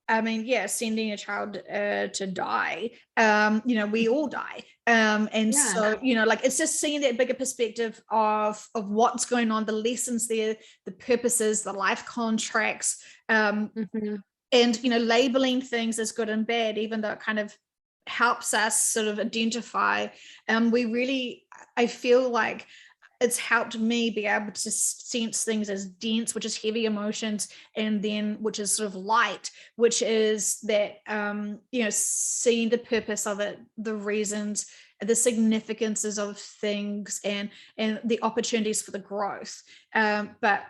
I mean, yeah, sending a child to die, we all die. And so, like, it's just seeing that bigger perspective of what's going on, the lessons there, the purposes, the life contracts, and, labeling things as good and bad, even though it kind of helps us sort of identify. I feel like it's helped me be able to sense things as dense, which is heavy emotions, and then which is sort of light, which is that seeing the purpose of it, the reasons, the significances of things, and the opportunities for the growth. But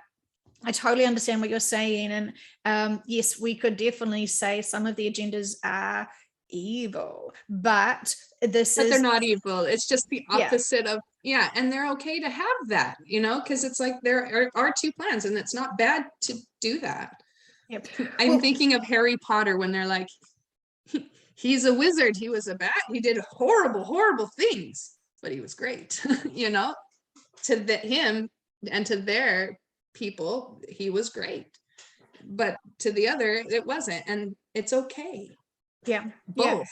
I totally understand what you're saying. And yes, we could definitely say some of the agendas are evil, but they're not evil. It's just the opposite of, and they're okay to have that, because it's like there are two plans and it's not bad to do that. Yep. I'm thinking of Harry Potter when they're like, he's a wizard, he was a bat, he did horrible things, but he was great. To him and to their people, he was great, but to the other it wasn't, and it's okay. Both.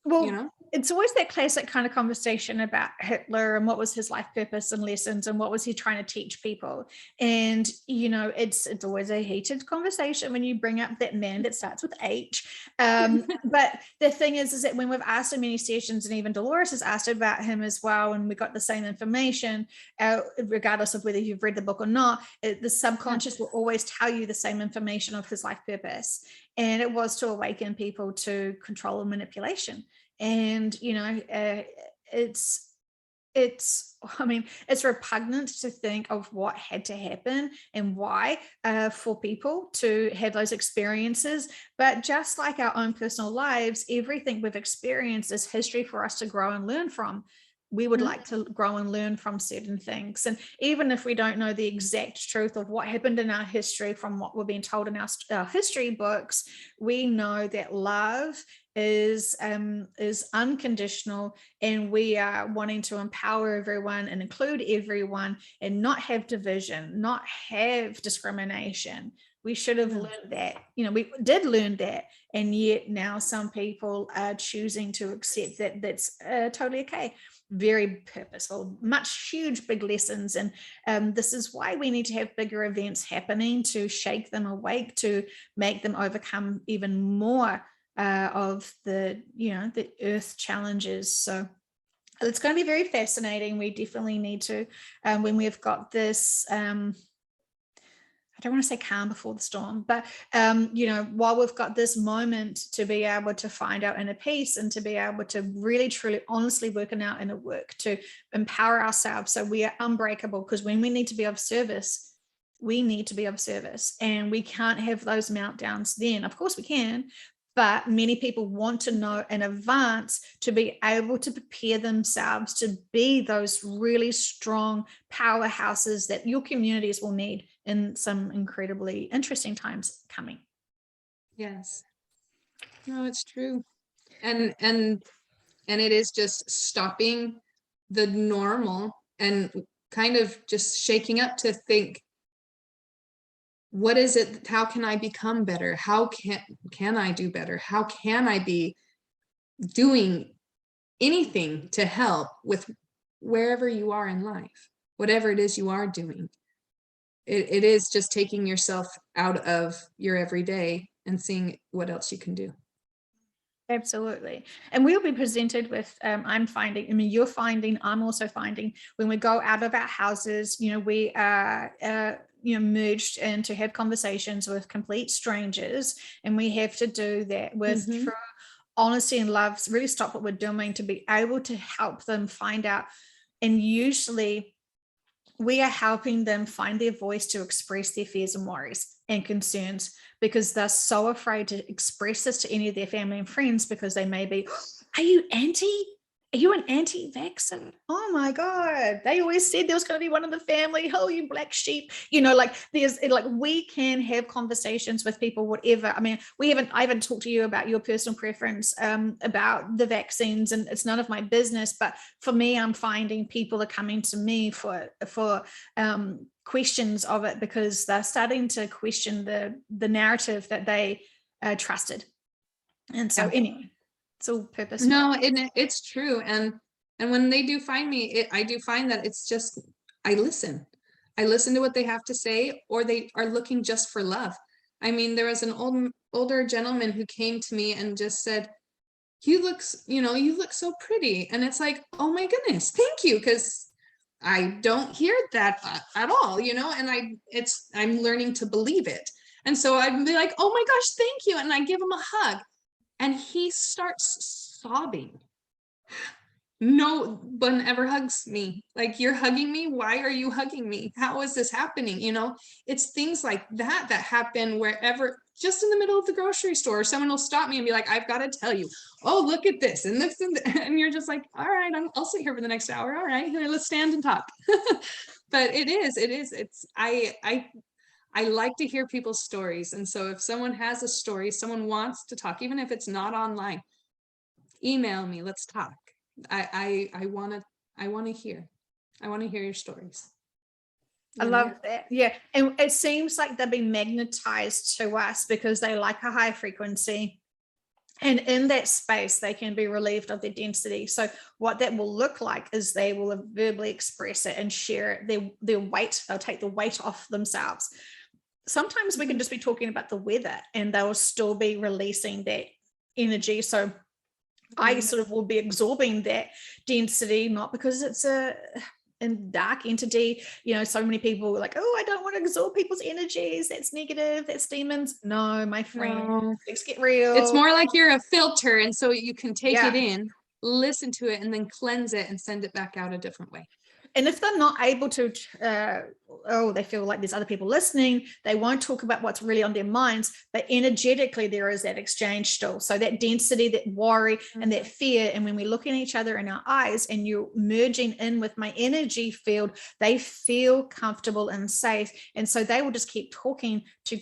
Well, it's always that classic kind of conversation about Hitler and what was his life purpose and lessons and what was he trying to teach people. And, it's always a heated conversation when you bring up that man that starts with H. But the thing is that when we've asked in many sessions, and even Dolores has asked about him as well, and we got the same information, regardless of whether you've read the book or not, the subconscious will always tell you the same information of his life purpose. And it was to awaken people to control and manipulation. And it's repugnant to think of what had to happen and why for people to have those experiences. But just like our own personal lives, everything we've experienced is history for us to grow and learn from. We would like to grow and learn from certain things. And even if we don't know the exact truth of what happened in our history from what we're being told in our history books, we know that love is unconditional, and we are wanting to empower everyone and include everyone and not have division, not have discrimination. We should have learned that. We did learn that, and yet now some people are choosing to accept that that's totally okay. Very purposeful, huge big lessons. And this is why we need to have bigger events happening to shake them awake, to make them overcome even more of the earth challenges. So it's going to be very fascinating. We definitely need to, when we've got this, I don't want to say calm before the storm, but while we've got this moment to be able to find our inner peace and to be able to really truly honestly work in our inner work to empower ourselves so we are unbreakable. Because when we need to be of service, we need to be of service, and we can't have those meltdowns then. Of course we can, but many people want to know in advance to be able to prepare themselves to be those really strong powerhouses that your communities will need in some incredibly interesting times coming. Yes. No, it's true. And it is just stopping the normal and kind of just shaking up to think, what is it? How can I become better? How can I do better? How can I be doing anything to help with wherever you are in life, whatever it is you are doing. It is just taking yourself out of your everyday and seeing what else you can do. Absolutely. And we'll be presented with, I'm finding, I mean, you're finding, I'm also finding when we go out of our houses, we are, merged in to have conversations with complete strangers. And we have to do that with true honesty and love, really stop what we're doing to be able to help them find out. And usually we are helping them find their voice to express their fears and worries and concerns, because they're so afraid to express this to any of their family and friends, because they may be, are you an anti-vaxxer? Oh my God. They always said there was going to be one in the family. Oh, you black sheep. We can have conversations with people, whatever. I mean, I haven't talked to you about your personal preference about the vaccines, and it's none of my business. But for me, I'm finding people are coming to me for questions of it, because they're starting to question the narrative that they trusted. And so anyway, it's all purposeful. No, it's true. And when they do find me, I do find that it's just, I listen to what they have to say, or they are looking just for love. I mean, there was an older gentleman who came to me and just said, you look so pretty. And it's like, oh my goodness, thank you. Because I don't hear that at all, and I'm learning to believe it. And so I'd be like, oh my gosh, thank you. And I give him a hug, and he starts sobbing. No one ever hugs me. Like, you're hugging me. Why are you hugging me? How is this happening? It's things like that happen wherever, just in the middle of the grocery store, someone will stop me and be like, I've got to tell you, oh, look at this. And this, and you're just like, all right, I'll sit here for the next hour. All right, here, let's stand and talk. But I like to hear people's stories. And so if someone has a story, someone wants to talk, even if it's not online, email me, let's talk. I want to hear your stories. I love that. Yeah. And it seems like they've been magnetized to us because they like a high frequency. And in that space, they can be relieved of their density. So what that will look like is they will verbally express it and share it, their weight. They'll take the weight off themselves. Sometimes we can just be talking about the weather and they will still be releasing that energy. So I sort of will be absorbing that density, not because it's a dark entity. So many people are like, oh, I don't want to absorb people's energies. That's negative. That's demons. No, my friend, things get real. It's more like you're a filter. And so you can take it in, listen to it, and then cleanse it and send it back out a different way. And if they're not able to, they feel like there's other people listening, they won't talk about what's really on their minds, but energetically there is that exchange still. So that density, that worry, and that fear. And when we look at each other in our eyes and you're merging in with my energy field, they feel comfortable and safe. And so they will just keep talking to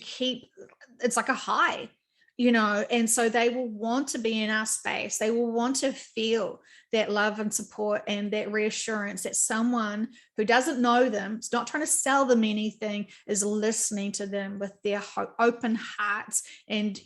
it's like a high. And so they will want to be in our space. They will want to feel that love and support and that reassurance that someone who doesn't know them, is not trying to sell them anything, is listening to them with their open hearts. And,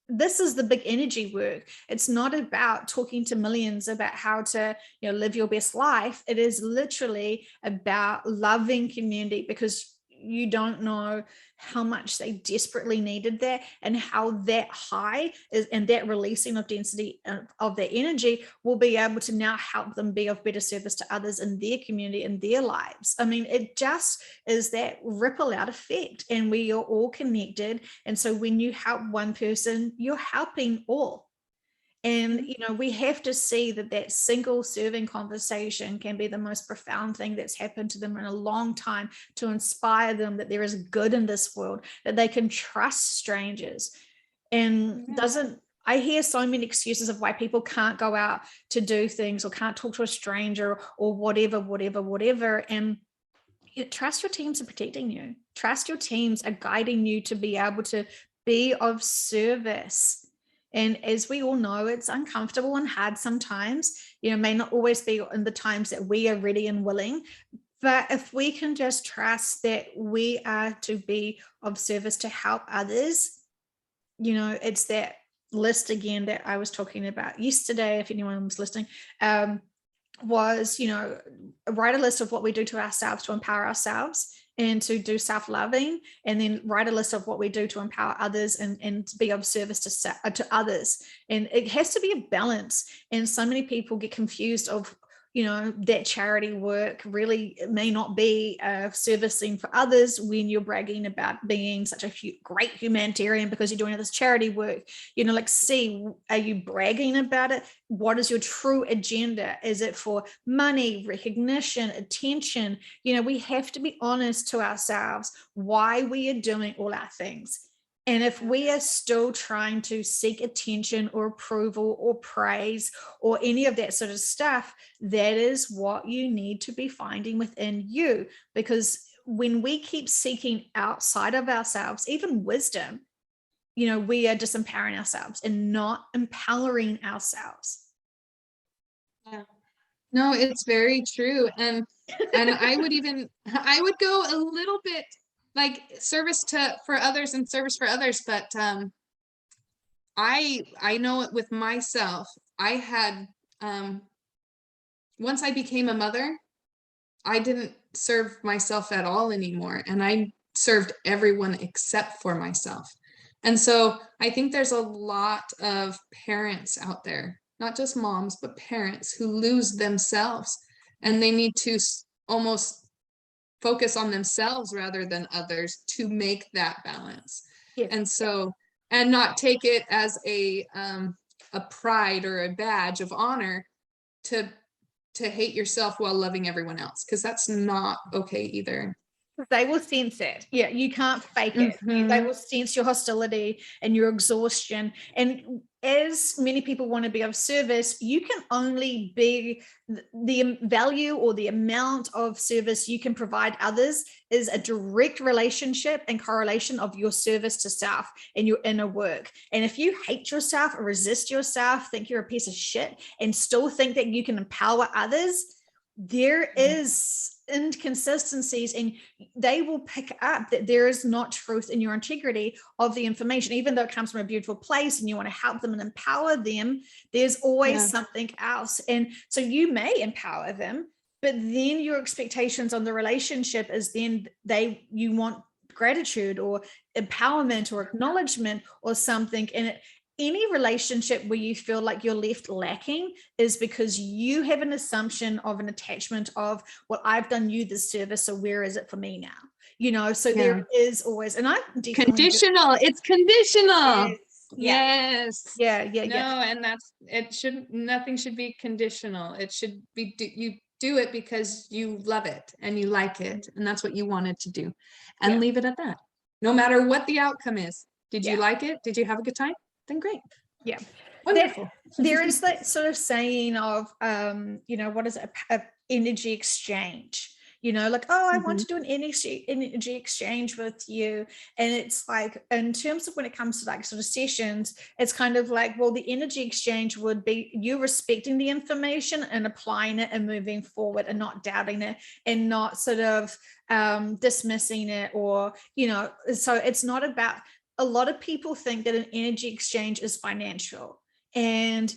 this is the big energy work. It's not about talking to millions about how to, live your best life. It is literally about loving community, because you don't know how much they desperately needed that, and how that high is, and that releasing of density of their energy will be able to now help them be of better service to others in their community, in their lives. I mean, it just is that ripple out effect, and we are all connected. And so when you help one person, you're helping all. And, we have to see that single serving conversation can be the most profound thing that's happened to them in a long time, to inspire them that there is good in this world, that they can trust strangers. And I hear so many excuses of why people can't go out to do things, or can't talk to a stranger, or whatever. And trust your teams are protecting you. Trust your teams are guiding you to be able to be of service. And as we all know, it's uncomfortable and hard sometimes, may not always be in the times that we are ready and willing. But if we can just trust that we are to be of service to help others, it's that list again that I was talking about yesterday, if anyone was listening, was, write a list of what we do to ourselves to empower ourselves and to do self-loving, and then write a list of what we do to empower others and be of service to others. And it has to be a balance. And so many people get confused of, that charity work really may not be servicing for others when you're bragging about being such a great humanitarian because you're doing all this charity work. See, are you bragging about it? What is your true agenda? Is it for money, recognition, attention? We have to be honest to ourselves why we are doing all our things. And if we are still trying to seek attention or approval or praise or any of that sort of stuff, that is what you need to be finding within you. Because when we keep seeking outside of ourselves, even wisdom, we are disempowering ourselves and not empowering ourselves. Yeah. No, it's very true. And I would go a little bit like service for others and service for others, but I know it with myself. I had once I became a mother, I didn't serve myself at all anymore, and I served everyone except for myself. And so I think there's a lot of parents out there, not just moms, but parents who lose themselves, and they need to almost focus on themselves rather than others to make that balance. Yes. And so, and not take it as a pride or a badge of honor to hate yourself while loving everyone else, because that's not okay either. They will sense it. Yeah, you can't fake it. They will sense your hostility and your exhaustion. And as many people want to be of service, you can only be the value or the amount of service you can provide others is a direct relationship and correlation of your service to self and your inner work. And if you hate yourself or resist yourself, think you're a piece of shit, and still think that you can empower others, there is inconsistencies, and they will pick up that there is not truth in your integrity of the information. Even though it comes from a beautiful place and you want to help them and empower them, there's always something else. And so you may empower them, but then your expectations on the relationship is then you want gratitude or empowerment or acknowledgement or something. And any relationship where you feel like you're left lacking is because you have an assumption of an attachment of, well, I've done you this service, so where is it for me now? So there is always, and I definitely conditional. It's conditional. Yes. Yeah. No, and nothing should be conditional. It should be, you do it because you love it and you like it, and that's what you wanted to do, and leave it at that. No matter what the outcome is. Did you like it? Did you have a good time? Then great. Yeah. Wonderful. There is that sort of saying of, what is it? A energy exchange, like, oh, I want to do an energy exchange with you. And it's like, in terms of when it comes to like sort of sessions, it's kind of like, well, the energy exchange would be you respecting the information and applying it and moving forward and not doubting it and not sort of dismissing it, or, so it's not about, a lot of people think that an energy exchange is financial. And,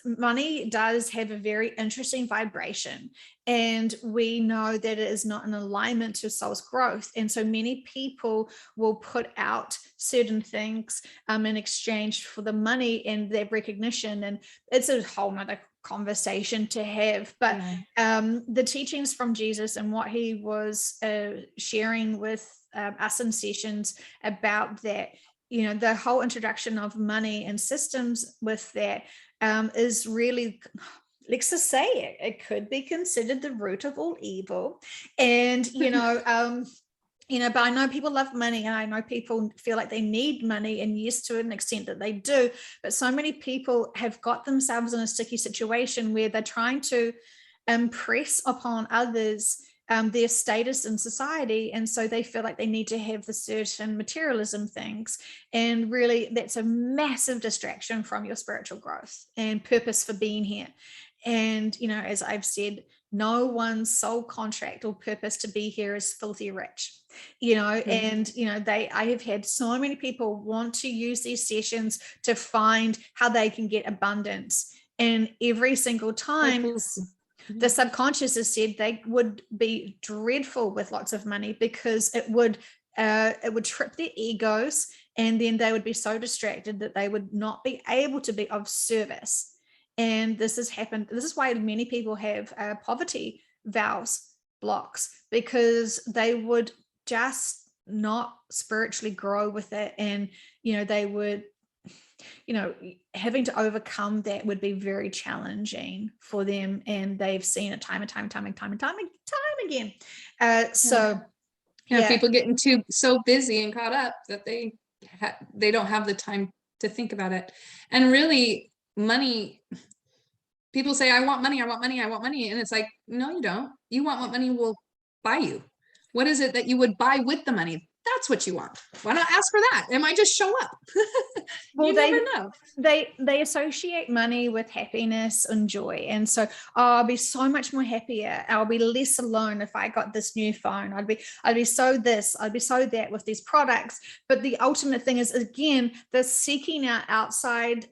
money does have a very interesting vibration. And we know that it is not in alignment to soul's growth. And so many people will put out certain things in exchange for the money and their recognition. And it's a whole nother conversation to have. But the teachings from Jesus and what he was sharing with us in sessions about that, the whole introduction of money and systems with that is really, let's just say it could be considered the root of all evil. And but I know people love money, and I know people feel like they need money, and yes, to an extent that they do, but so many people have got themselves in a sticky situation where they're trying to impress upon others their status in society, and so they feel like they need to have the certain materialism things, and really that's a massive distraction from your spiritual growth and purpose for being here. And as I've said, no one's sole contract or purpose to be here is filthy rich, you know. And you know, I have had so many people want to use these sessions to find how they can get abundance, and every single time the subconscious has said they would be dreadful with lots of money, because it would trip their egos, and then they would be so distracted that they would not be able to be of service. And this has happened. This is why many people have poverty vows blocks, because they would just not spiritually grow with it. And, you know, they would, you know, having to overcome that would be very challenging for them. And they've seen it time and time again. People getting so busy and caught up that they don't have the time to think about it. And really, money, people say, I want money, and it's like, no, you don't. You want what money will buy you. What is it that you would buy with the money? That's what you want. Why not ask for that? It might just show up. Well, you never know. They associate money with happiness and joy. And so, I'll be so much more happier. I'll be less alone if I got this new phone. I'd be so this, I'd be so that with these products. But the ultimate thing is, again, the seeking out outside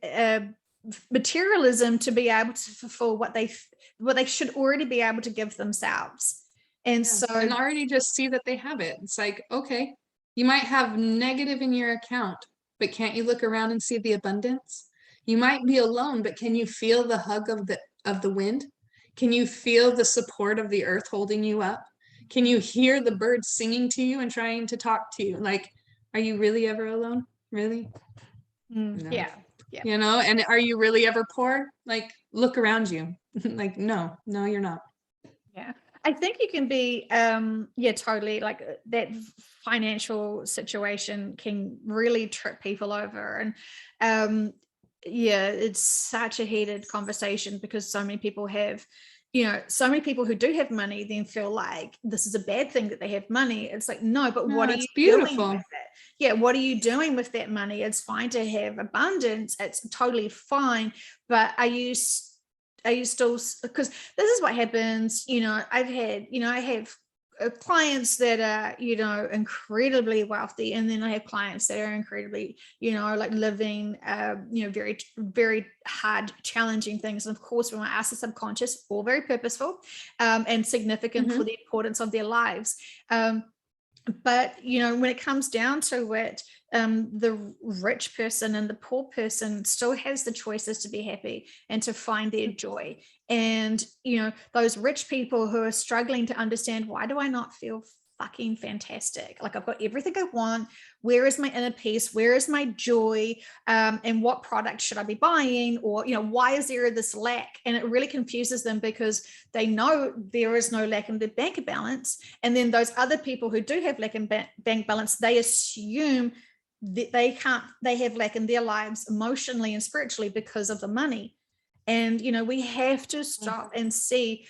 materialism to be able to fulfill what they should already be able to give themselves. And and already just see that they have it. It's like, okay, you might have negative in your account, but can't you look around and see the abundance? You might be alone, but can you feel the hug of the wind? Can you feel the support of the earth holding you up? Can you hear the birds singing to you and trying to talk to you? Like, are you really ever alone? Really? No. Yeah. You know, and are you really ever poor? Like, look around you. Like, no, you're not. Yeah. I think you can be, totally, like that financial situation can really trip people over. And it's such a heated conversation, because so many people have, so many people who do have money then feel like this is a bad thing that they have money. It's like, no, but what are you doing with it? Yeah, what are you doing with that money? It's fine to have abundance. It's totally fine. But are you still, because this is what happens, I have clients that are, incredibly wealthy. And then I have clients that are incredibly, like living, very, very hard, challenging things. And of course, when I ask the subconscious, all very purposeful and significant for the importance of their lives. But, when it comes down to it, the rich person and the poor person still has the choices to be happy and to find their joy. And, those rich people who are struggling to understand, why do I not feel fucking fantastic? Like, I've got everything I want. Where is my inner peace? Where is my joy? And what product should I be buying? Or, why is there this lack? And it really confuses them, because they know there is no lack in their bank balance. And then those other people who do have lack in bank balance, they assume that they have lack in their lives emotionally and spiritually because of the money. And, we have to stop and see,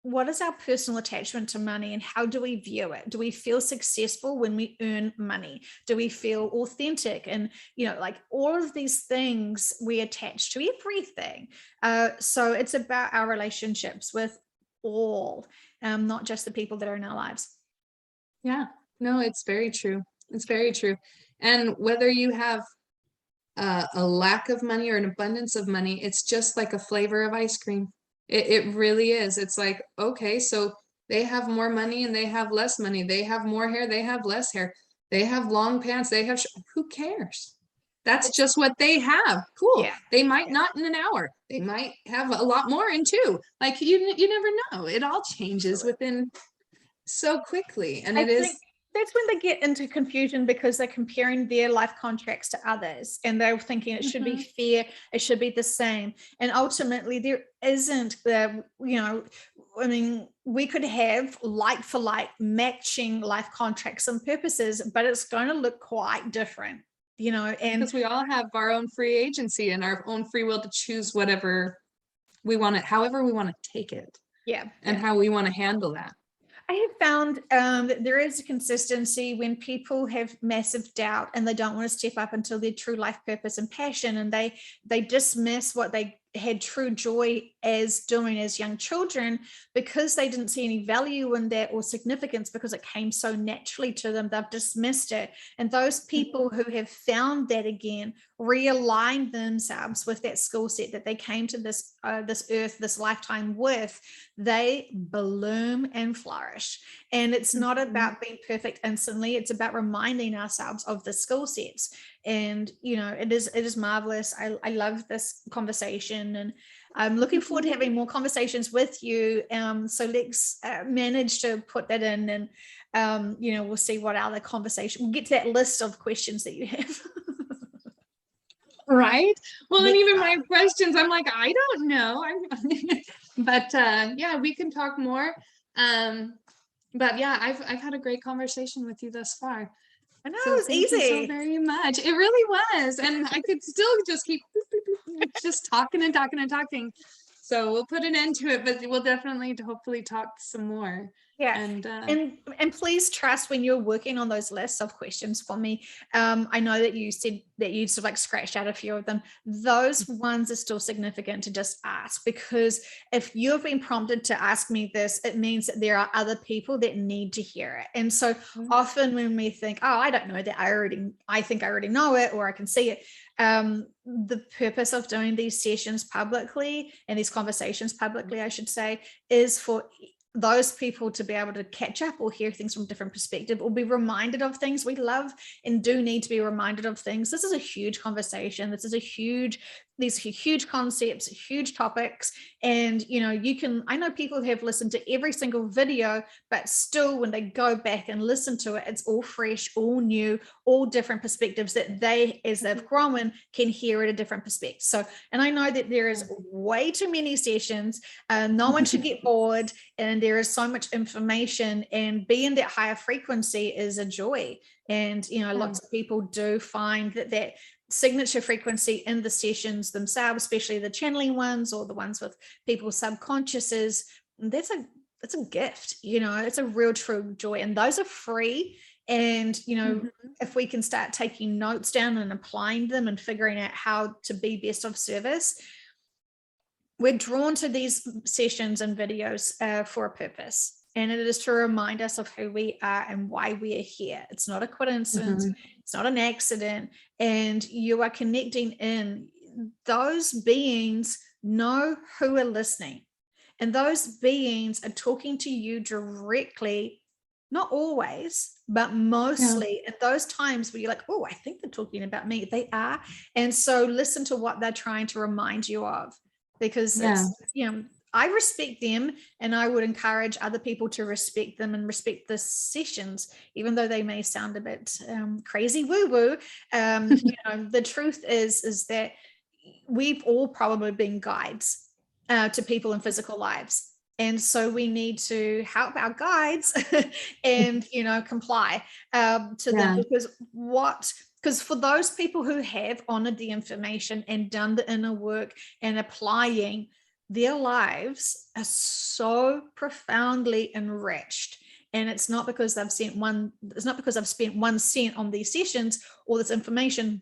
what is our personal attachment to money, and how do we view it? Do we feel successful when we earn money? Do we feel authentic? And, like all of these things we attach to everything. So it's about our relationships with all, not just the people that are in our lives. Yeah, no, it's very true. It's very true. And whether you have a lack of money or an abundance of money, it's just like a flavor of ice cream. It really is. It's like, okay, so they have more money and they have less money. They have more hair, they have less hair. They have long pants, they have who cares? That's just what they have. Cool. Yeah. They might not in an hour. They might have a lot more in 2. Like, you never know. It all changes within so quickly. And that's when they get into confusion, because they're comparing their life contracts to others, and they're thinking it should be fair, it should be the same. And ultimately there isn't. We could have like for like matching life contracts and purposes, but it's going to look quite different, and because we all have our own free agency and our own free will to choose whatever we want it, however we want to take it. Yeah. And how we want to handle that. I have found that there is a consistency when people have massive doubt and they don't want to step up until their true life purpose and passion, and they dismiss what they had true joy as doing as young children, because they didn't see any value in that or significance, because it came so naturally to them, they've dismissed it. And those people who have found that again, realign themselves with that skill set that they came to this earth, this lifetime with, they bloom and flourish. And it's not about being perfect instantly, it's about reminding ourselves of the skill sets. And it is marvelous. I love this conversation, and I'm looking forward to having more conversations with you. So let's manage to put that in, and we'll see what other conversation, we'll get to that list of questions that you have. Right. Well, and even my questions, I'm like, I don't know. But yeah, we can talk more. But yeah, I've had a great conversation with you thus far. I know, So it was thank easy. you so very much. It really was. And I could still just keep just talking and talking and talking. So we'll put an end to it, but we'll definitely hopefully talk some more. Yeah. And please trust when you're working on those lists of questions for me. I know that you said that you sort of like scratched out a few of them. Those ones are still significant to just ask, because if you've been prompted to ask me this, it means that there are other people that need to hear it. And so often when we think, oh, I don't know that, I think I already know it, or I can see it. The purpose of doing these sessions publicly, and these conversations publicly, I should say, is for those people to be able to catch up or hear things from a different perspective, or be reminded of things. We love and do need to be reminded of things. This is a huge conversation. These huge concepts, huge topics. And, I know people who have listened to every single video, but still when they go back and listen to it, it's all fresh, all new, all different perspectives that they, as they've grown, can hear at a different perspective. So, and I know that there is way too many sessions. No one should get bored, and there is so much information, and being that higher frequency is a joy. And, lots of people do find that signature frequency in the sessions themselves, especially the channeling ones or the ones with people's subconsciouses, it's a gift. It's a real true joy, and those are free. And if we can start taking notes down and applying them and figuring out how to be best of service, we're drawn to these sessions and videos for a purpose. And it is to remind us of who we are and why we are here. It's not a coincidence. It's not an accident. And you are connecting in. Those beings know who are listening. And those beings are talking to you directly, not always, but mostly at those times where you're like, oh, I think they're talking about me. They are. And so listen to what they're trying to remind you of, because I respect them, and I would encourage other people to respect them and respect the sessions, even though they may sound a bit crazy woo-woo. The truth is that we've all probably been guides to people in physical lives. And so we need to help our guides and, comply to them, because for those people who have honored the information and done the inner work and applying, their lives are so profoundly enriched. And it's not because they've spent 1 cent on these sessions or this information.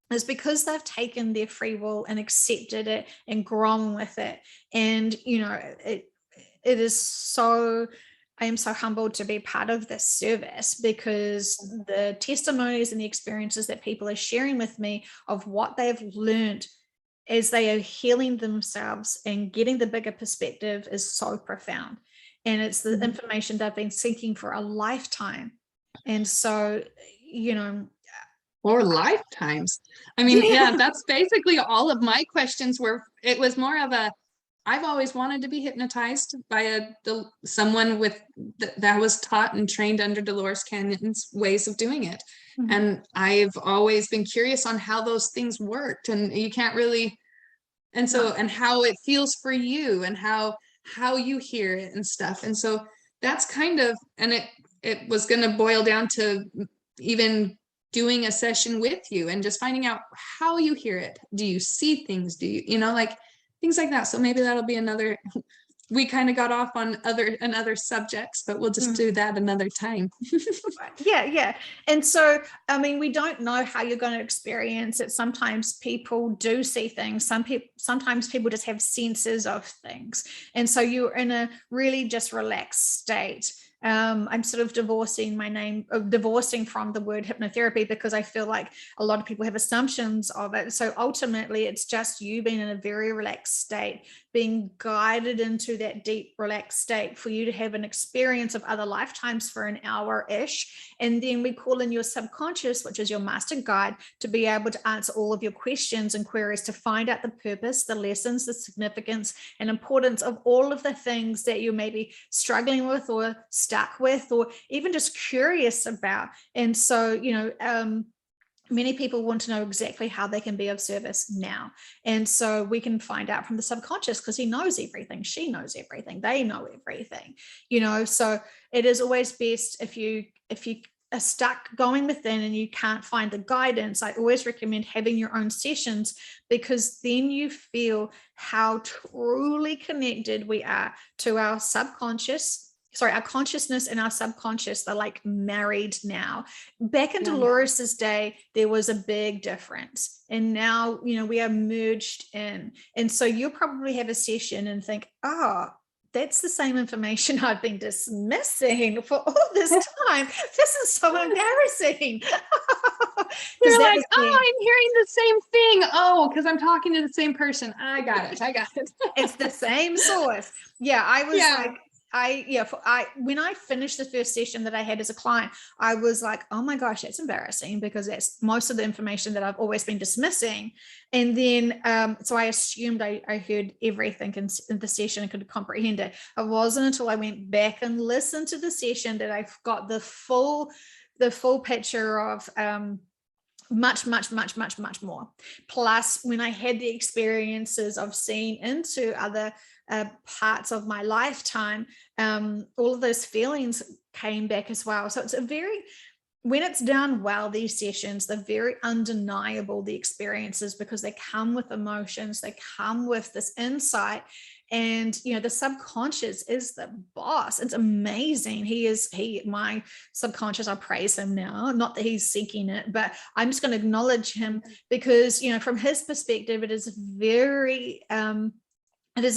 It's because they've taken their free will and accepted it and grown with it. And, it is so, I am so humbled to be part of this service, because the testimonies and the experiences that people are sharing with me of what they've learned as they are healing themselves and getting the bigger perspective is so profound. And it's the information they've been seeking for a lifetime. And so, or lifetimes. I mean, that's basically all of my questions were. It was more of I've always wanted to be hypnotized by someone that was taught and trained under Dolores Canyon's ways of doing it. And I've always been curious on how those things worked, and you can't really, and so, and how it feels for you, and how you hear it and stuff. And so that's kind of, and it was going to boil down to even doing a session with you and just finding out how you hear it. Do you see things? Do you, like things like that? So maybe that'll be another we kind of got off on other subjects, but we'll just do that another time. Yeah. And so, I mean, we don't know how you're going to experience it. Sometimes people do see things. Sometimes people just have senses of things. And so you're in a really just relaxed state. I'm sort of divorcing from the word hypnotherapy, because I feel like a lot of people have assumptions of it. So ultimately, it's just you being in a very relaxed state, being guided into that deep, relaxed state for you to have an experience of other lifetimes for an hour-ish. And then we call in your subconscious, which is your master guide, to be able to answer all of your questions and queries, to find out the purpose, the lessons, the significance and importance of all of the things that you may be struggling with or stuck with, or even just curious about. And so, many people want to know exactly how they can be of service now. And so we can find out from the subconscious, because he knows everything, she knows everything, they know everything, so it is always best if you are stuck going within and you can't find the guidance. I always recommend having your own sessions, because then you feel how truly connected we are to our subconscious. Sorry, our consciousness and our subconscious, they're like married now. Back in Dolores's day, there was a big difference. And now, we are merged in. And so you'll probably have a session and think, oh, that's the same information I've been dismissing for all this time. This is so embarrassing. You're like, oh, I'm hearing the same thing. Oh, because I'm talking to the same person. I got it. It's the same source. Yeah, I was like, when I finished the first session that I had as a client, I was like, oh my gosh, that's embarrassing, because that's most of the information that I've always been dismissing. And then, so I assumed I heard everything in the session and could comprehend it. It wasn't until I went back and listened to the session that I got the full picture of, much more. Plus, when I had the experiences of seeing into other parts of my lifetime, all of those feelings came back as well. So it's when it's done well, these sessions, they're very undeniable, the experiences, because they come with emotions, they come with this insight. And the subconscious is the boss. It's amazing. My subconscious, I praise him now, not that he's seeking it, but I'm just going to acknowledge him, because from his perspective, it is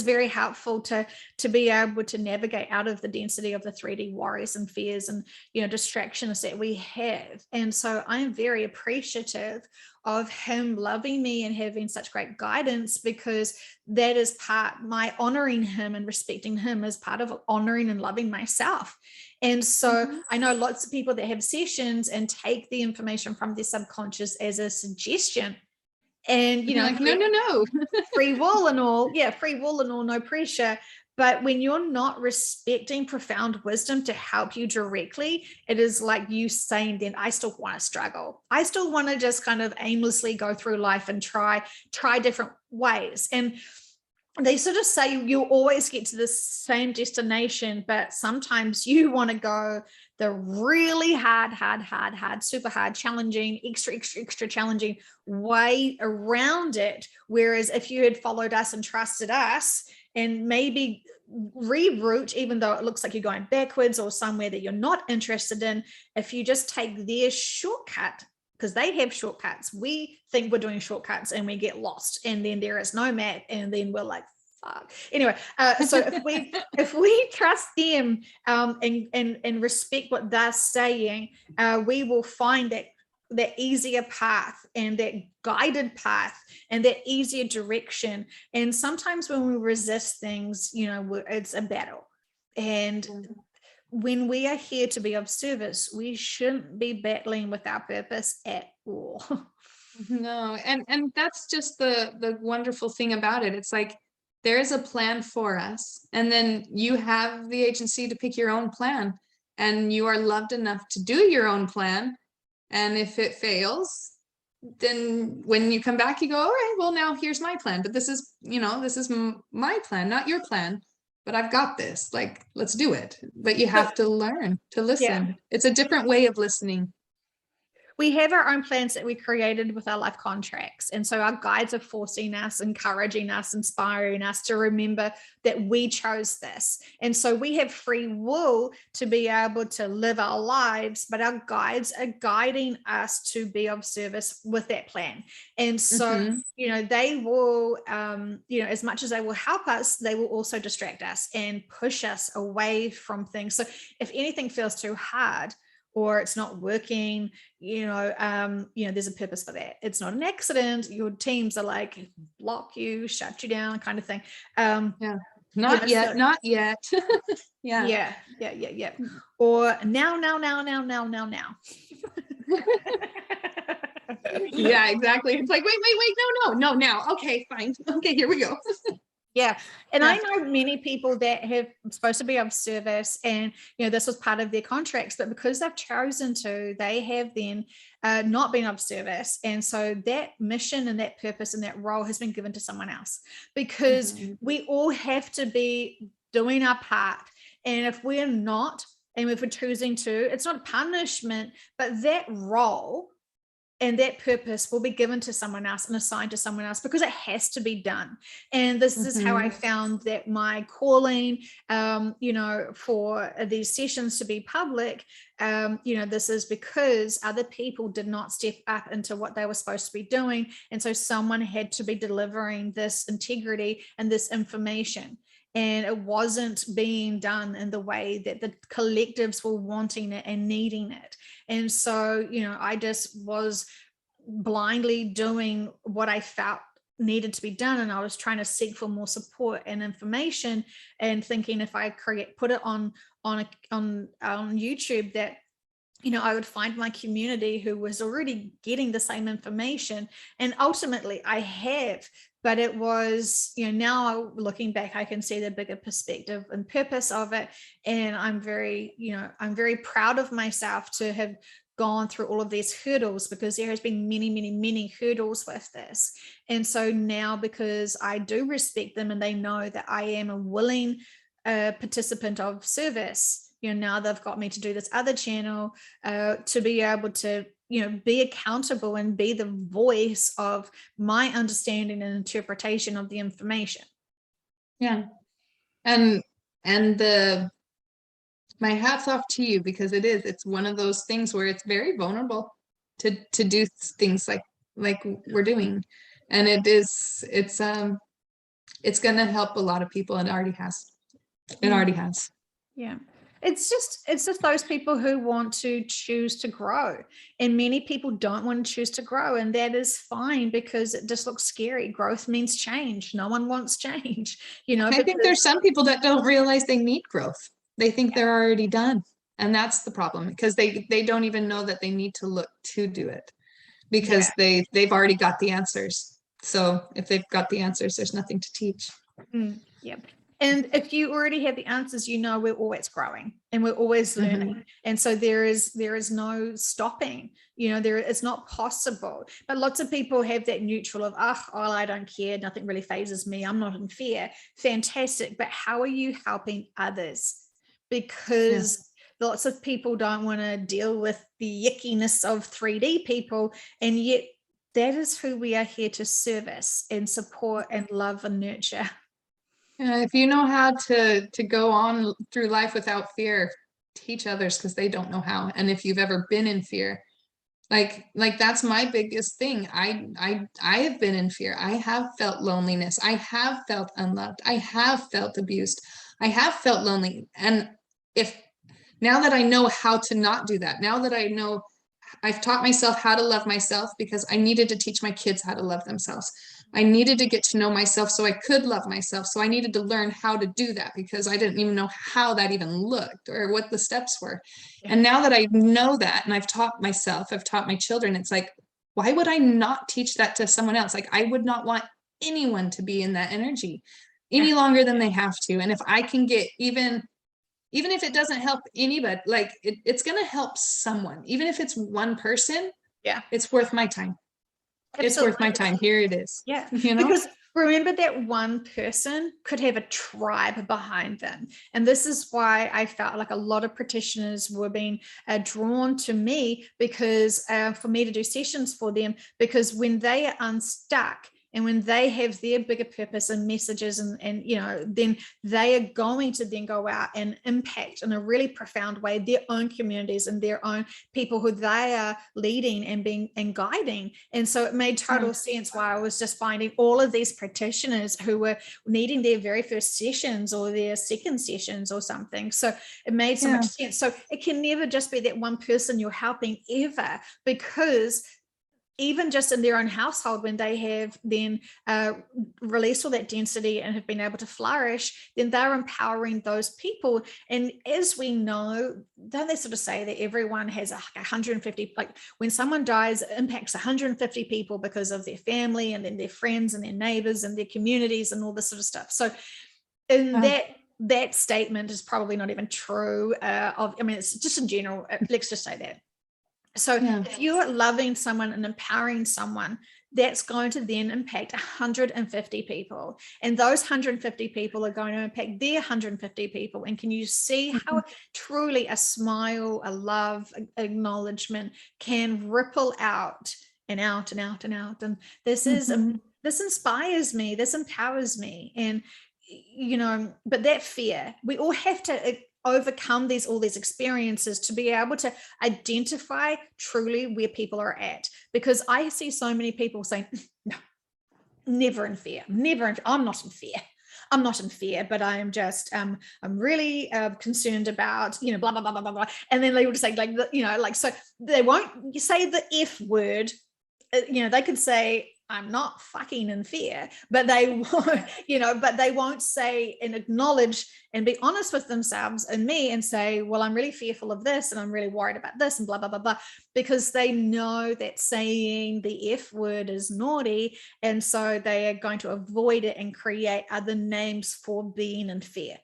very helpful to be able to navigate out of the density of the 3D worries and fears and distractions that we have. And so I'm very appreciative of him loving me and having such great guidance, because that is my honoring him and respecting him as part of honoring and loving myself. And so I know lots of people that have sessions and take the information from their subconscious as a suggestion. And like, no. free will and all, no pressure. But when you're not respecting profound wisdom to help you directly, it is like you saying, then I still want to struggle. I still want to just kind of aimlessly go through life and try different ways. And they sort of say you always get to the same destination, but sometimes you want to go the really hard, super hard, challenging, extra challenging way around it. Whereas if you had followed us and trusted us and maybe reroute, even though it looks like you're going backwards or somewhere that you're not interested in, if you just take their shortcut, because they have shortcuts. We think we're doing shortcuts and we get lost, and then there is no map, and then we're like, fuck. Anyway, so if we trust them and respect what they're saying, we will find that easier path and that guided path and that easier direction. And sometimes when we resist things, it's a battle. And when we are here to be of service, we shouldn't be battling with our purpose at all. No, and that's just the wonderful thing about it. It's like there is a plan for us, and then you have the agency to pick your own plan, and you are loved enough to do your own plan. And if it fails, then when you come back, you go, all right, well, now here's my plan. But this is my plan, not your plan. But I've got this, like, let's do it. But you have to learn to listen. Yeah. It's a different way of listening. we have our own plans that we created with our life contracts. And so our guides are forcing us, encouraging us, inspiring us to remember that we chose this. And so we have free will to be able to live our lives, but our guides are guiding us to be of service with that plan. And so, they will, as much as they will help us, they will also distract us and push us away from things. So if anything feels too hard, or it's not working, there's a purpose for that. It's not an accident. Your teams are like, block you, shut you down, kind of thing. Not yet. Yeah. Or now. Yeah, exactly. It's like, wait, no, now. Okay, fine. Okay, here we go. Yeah. And I know many people that have supposed to be of service, and, this was part of their contracts, but because they've chosen to, they have then not been of service. And so that mission and that purpose and that role has been given to someone else, because we all have to be doing our part. And if we're not, and if we're choosing to, it's not a punishment, but that role and that purpose will be given to someone else and assigned to someone else, because it has to be done. And this is how I found that my calling, for these sessions to be public, this is because other people did not step up into what they were supposed to be doing. And so someone had to be delivering this integrity and this information. And it wasn't being done in the way that the collectives were wanting it and needing it. And so, I just was blindly doing what I felt needed to be done. And I was trying to seek for more support and information, and thinking if I put it on YouTube, that I would find my community who was already getting the same information. And ultimately I have, but it was, now looking back, I can see the bigger perspective and purpose of it. And I'm very proud of myself to have gone through all of these hurdles, because there has been many hurdles with this. And so now, because I do respect them and they know that I am a willing participant of service, now they've got me to do this other channel, to be able to, be accountable and be the voice of my understanding and interpretation of the information. Yeah. And my hat's off to you, because it's one of those things where it's very vulnerable to do things like we're doing. And it's going to help a lot of people. It already has. Yeah. It's just those people who want to choose to grow, and many people don't want to choose to grow, and that is fine, because it just looks scary. Growth means change. No one wants change, I think there's some people that don't realize they need growth. They think they're already done, and that's the problem, because they don't even know that they need to look to do it, because they've already got the answers. So if they've got the answers, there's nothing to teach. Yep. And if you already have the answers, we're always growing and we're always learning. And so there is no stopping, it's not possible. But lots of people have that neutral of, I don't care. Nothing really phases me. I'm not in fear. Fantastic. But how are you helping others? Because lots of people don't want to deal with the yickiness of 3D people. And yet that is who we are here to service and support and love and nurture. If you know how to go on through life without fear, teach others, because they don't know how. And if you've ever been in fear, like that's my biggest thing. I have been in fear. I have felt loneliness. I have felt unloved. I have felt abused. I have felt lonely. And now that I know how to not do that, now that I know, I've taught myself how to love myself, because I needed to teach my kids how to love themselves. I needed to get to know myself so I could love myself. So I needed to learn how to do that, because I didn't even know how that even looked or what the steps were. And now that I know that, and I've taught myself, I've taught my children, it's like, why would I not teach that to someone else? Like, I would not want anyone to be in that energy any longer than they have to. And if I can get even if it doesn't help anybody, like it's going to help someone, even if it's one person, it's worth my time. Absolutely. It's worth my time. Here it is. Yeah. Because remember that one person could have a tribe behind them. And this is why I felt like a lot of practitioners were being drawn to me, because for me to do sessions for them, because when they are unstuck, and when they have their bigger purpose and messages, and then they are going to then go out and impact in a really profound way their own communities and their own people who they are leading and being and guiding. And so it made total sense why I was just finding all of these practitioners who were needing their very first sessions or their second sessions or something. So it made so much sense. So it can never just be that one person you're helping ever, because even just in their own household, when they have then released all that density and have been able to flourish, then they're empowering those people. And as we know, don't they sort of say that everyone has 150, like when someone dies, it impacts 150 people because of their family and then their friends and their neighbors and their communities and all this sort of stuff. So in that statement is probably not even true. It's just in general, let's just say that. So if you're loving someone and empowering someone, that's going to then impact 150 people. And those 150 people are going to impact their 150 people. And can you see how truly a smile, a love, acknowledgement can ripple out and out and out and out? And this is, this inspires me, this empowers me. And, but that fear, we all have to overcome all these experiences to be able to identify truly where people are at. Because I see so many people saying, no, never in fear, I'm not in fear. I'm not in fear, but I am just, I'm really concerned about, blah, blah, blah, blah, blah, blah. And then they would say so they won't say the F word. They could say, I'm not fucking in fear, but they won't say and acknowledge and be honest with themselves and me and say, well, I'm really fearful of this and I'm really worried about this and blah, blah, blah, blah, because they know that saying the F word is naughty. And so they are going to avoid it and create other names for being in fear.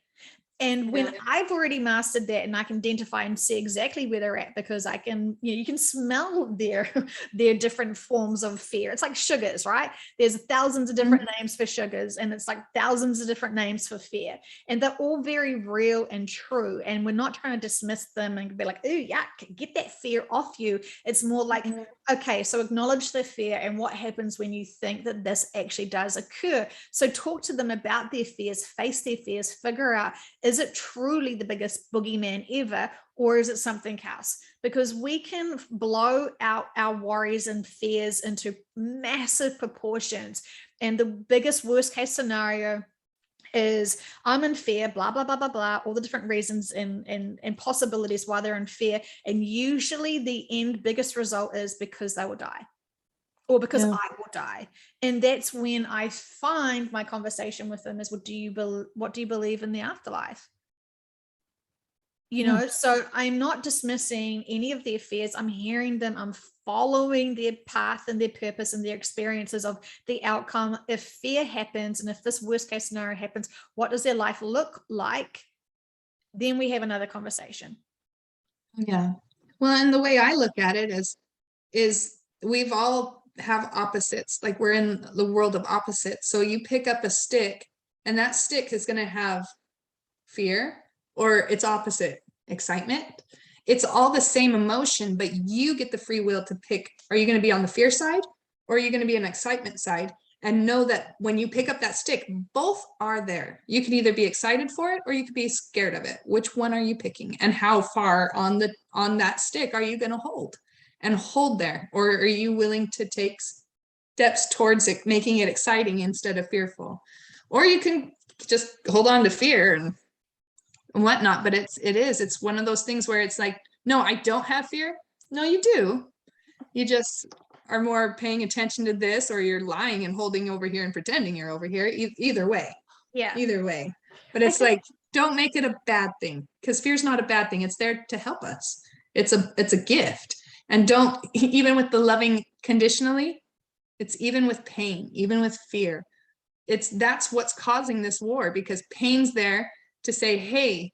And when I've already mastered that and I can identify and see exactly where they're at, because I can, you can smell their different forms of fear. It's like sugars, right? There's thousands of different names for sugars, and it's like thousands of different names for fear. And they're all very real and true. And we're not trying to dismiss them and be like, oh, yeah, get that fear off you. It's more like, okay, so acknowledge the fear and what happens when you think that this actually does occur. So talk to them about their fears, face their fears, figure out, is it truly the biggest boogeyman ever, or is it something else? Because we can blow out our worries and fears into massive proportions. And the biggest worst case scenario is I'm in fear, blah, blah, blah, blah, blah, all the different reasons and possibilities why they're in fear. And usually the end biggest result is because they will die. Or because I will die. And that's when I find my conversation with them is, what do you believe in the afterlife? So I'm not dismissing any of their fears. I'm hearing them. I'm following their path and their purpose and their experiences of the outcome. If fear happens, and if this worst case scenario happens, what does their life look like? Then we have another conversation. Yeah. Well, and the way I look at it is we've all have opposites. Like, we're in the world of opposites. So you pick up a stick, and that stick is going to have fear, or its opposite, excitement. It's all the same emotion, but you get the free will to pick. Are you going to be on the fear side, or are you going to be on the excitement side? And know that when you pick up that stick, both are there. You could either be excited for it, or you could be scared of it. Which one are you picking? And how far on that stick are you going to hold there? Or are you willing to take steps towards it, making it exciting instead of fearful? Or you can just hold on to fear and whatnot. But it's one of those things where it's like, no, I don't have fear. No, you do. You just are more paying attention to this, or you're lying and holding over here and pretending you're over here. Either way. But it's like, don't make it a bad thing, because fear's not a bad thing. It's there to help us. It's a gift. And don't, even with the loving conditionally, it's even with pain, even with fear, that's what's causing this war, because pain's there to say, hey,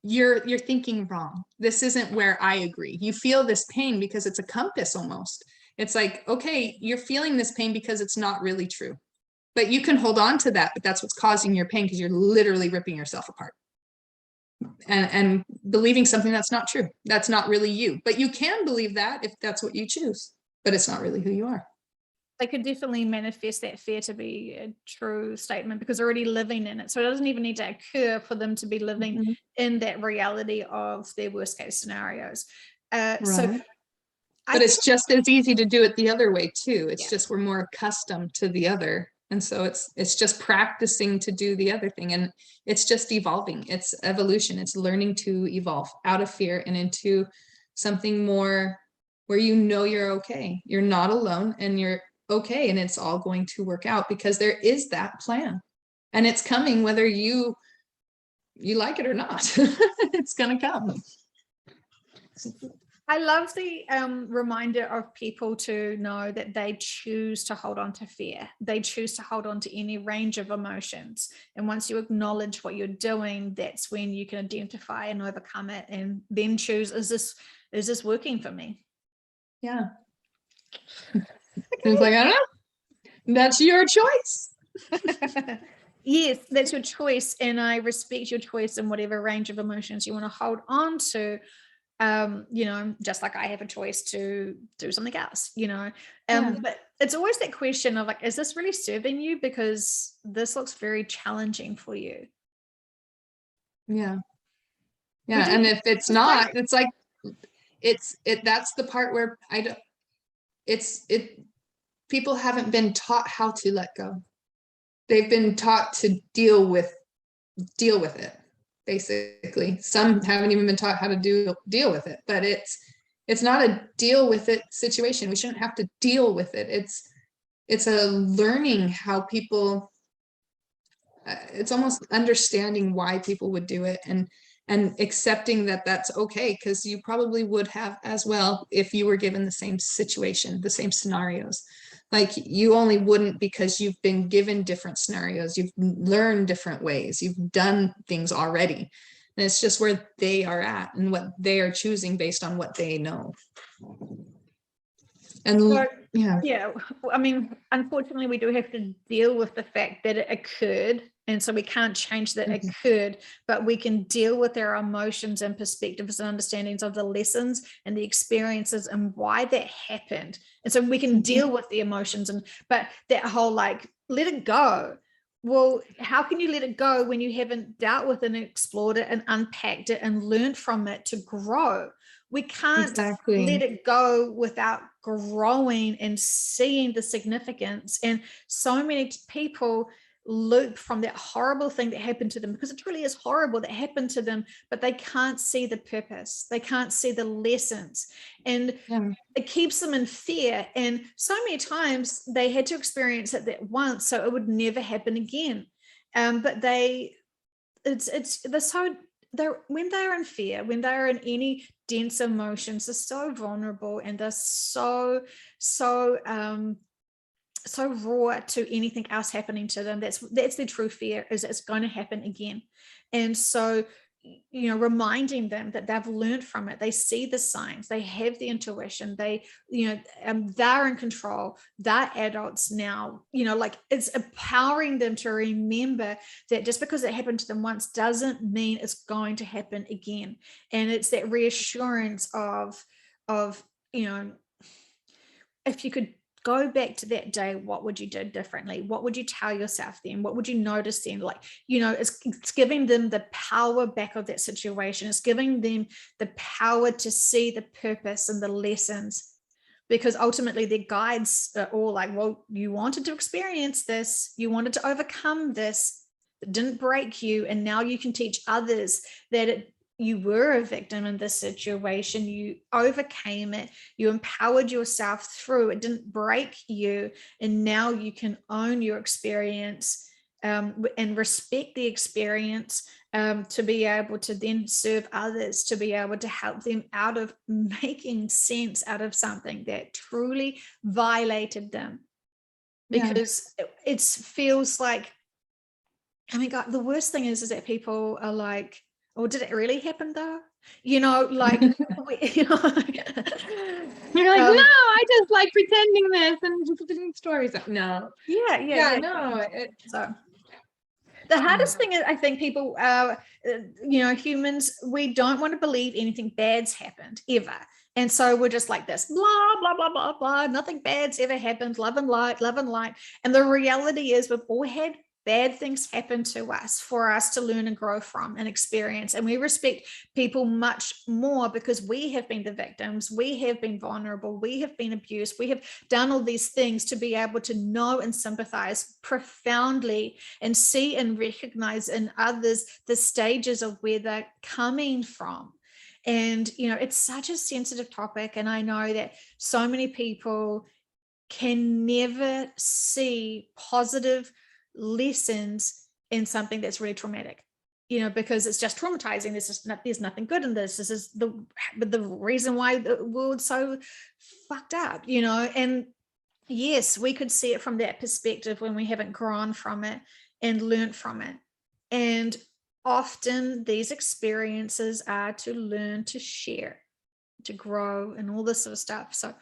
you're thinking wrong. This isn't where I agree. You feel this pain because it's a compass almost. It's like, okay, you're feeling this pain because it's not really true. But you can hold on to that, but that's what's causing your pain, because you're literally ripping yourself apart and believing something that's not true. That's not really you. But you can believe that if that's what you choose, but it's not really who you are. They could definitely manifest that fear to be a true statement because they're already living in it. So it doesn't even need to occur for them to be living Mhm. in that reality of their worst case scenarios. So Right. I But think, it's just as easy to do it the other way too. It's yeah, just we're more accustomed to the other. And so it's just practicing to do the other thing. And it's just evolving. It's evolution. It's learning to evolve out of fear and into something more where you know you're okay. You're not alone and you're okay. And it's all going to work out because there is that plan. And it's coming whether you like it or not. It's gonna come. I love the reminder of people to know that they choose to hold on to fear. They choose to hold on to any range of emotions. And once you acknowledge what you're doing, that's when you can identify and overcome it and then choose, is this working for me? Yeah. It's like, I don't know. That's your choice. Yes, that's your choice. And I respect your choice in whatever range of emotions you want to hold on to. Just like I have a choice to do something else, Yeah. but it's always that question of like, is this really serving you? Because this looks very challenging for you. Yeah. We Yeah. do. And if it's not, it's like, that's the part where I don't, people haven't been taught how to let go. They've been taught to deal with it, basically. Some haven't even been taught how to deal with it, but it's not a deal with it situation. We shouldn't have to deal with it. It's a learning how people, it's almost understanding why people would do it and accepting that that's okay, because you probably would have as well if you were given the same situation, the same scenarios. Like you only wouldn't because you've been given different scenarios, you've learned different ways, you've done things already. And it's just where they are at and what they are choosing based on what they know. And So, yeah. yeah, I mean, unfortunately, we do have to deal with the fact that it occurred. And so we can't change that it occurred, but we can deal with our emotions and perspectives and understandings of the lessons and the experiences and why that happened. And so we can deal with the emotions but that whole like, let it go. Well, how can you let it go when you haven't dealt with it and explored it and unpacked it and learned from it to grow? We can't Exactly. let it go without growing and seeing the significance. And so many people loop from that horrible thing that happened to them, because it truly is horrible that happened to them, but they can't see the purpose. They can't see the lessons. And Yeah. it keeps them in fear. And so many times they had to experience it that once, so it would never happen again. But they're when they're in fear, when they're in any dense emotions, they're so vulnerable and they're so raw to anything else happening to them. That's their true fear, is it's going to happen again. And so reminding them that they've learned from it, they see the signs, they have the intuition, they're in control, they're adults now, like it's empowering them to remember that just because it happened to them once doesn't mean it's going to happen again. And it's that reassurance of if you could go back to that day, what would you do differently? What would you tell yourself then? What would you notice then? Like, it's giving them the power back of that situation. It's giving them the power to see the purpose and the lessons, because ultimately their guides are all like, well, you wanted to experience this, you wanted to overcome this, it didn't break you, and now you can teach others that you were a victim in this situation, you overcame it, you empowered yourself through it, didn't break you, and now you can own your experience and respect the experience, to be able to then serve others, to be able to help them out of making sense out of something that truly violated them. Because it feels like, I mean, God, the worst thing is that people are like, oh, did it really happen though? you know, like, you know, You're like, no, I just like pretending this and just putting stories up. No. yeah. No. So the hardest thing is, I think people, you know, humans, we don't want to believe anything bad's happened ever. And so we're just like this, blah, blah, blah, blah, blah. Nothing bad's ever happened. Love and light, love and light. And the reality is we've all had bad things happen to us for us to learn and grow from and experience. And we respect people much more because we have been the victims. We have been vulnerable. We have been abused. We have done all these things to be able to know and sympathize profoundly and see and recognize in others the stages of where they're coming from. And, you know, it's such a sensitive topic. And I know that so many people can never see positive lessons in something that's really traumatic, you know, because it's just traumatizing. There's nothing good in this. This is the reason why the world's so fucked up, you know. And yes, we could see it from that perspective when we haven't grown from it and learned from it. And often these experiences are to learn, to share, to grow, and all this sort of stuff. So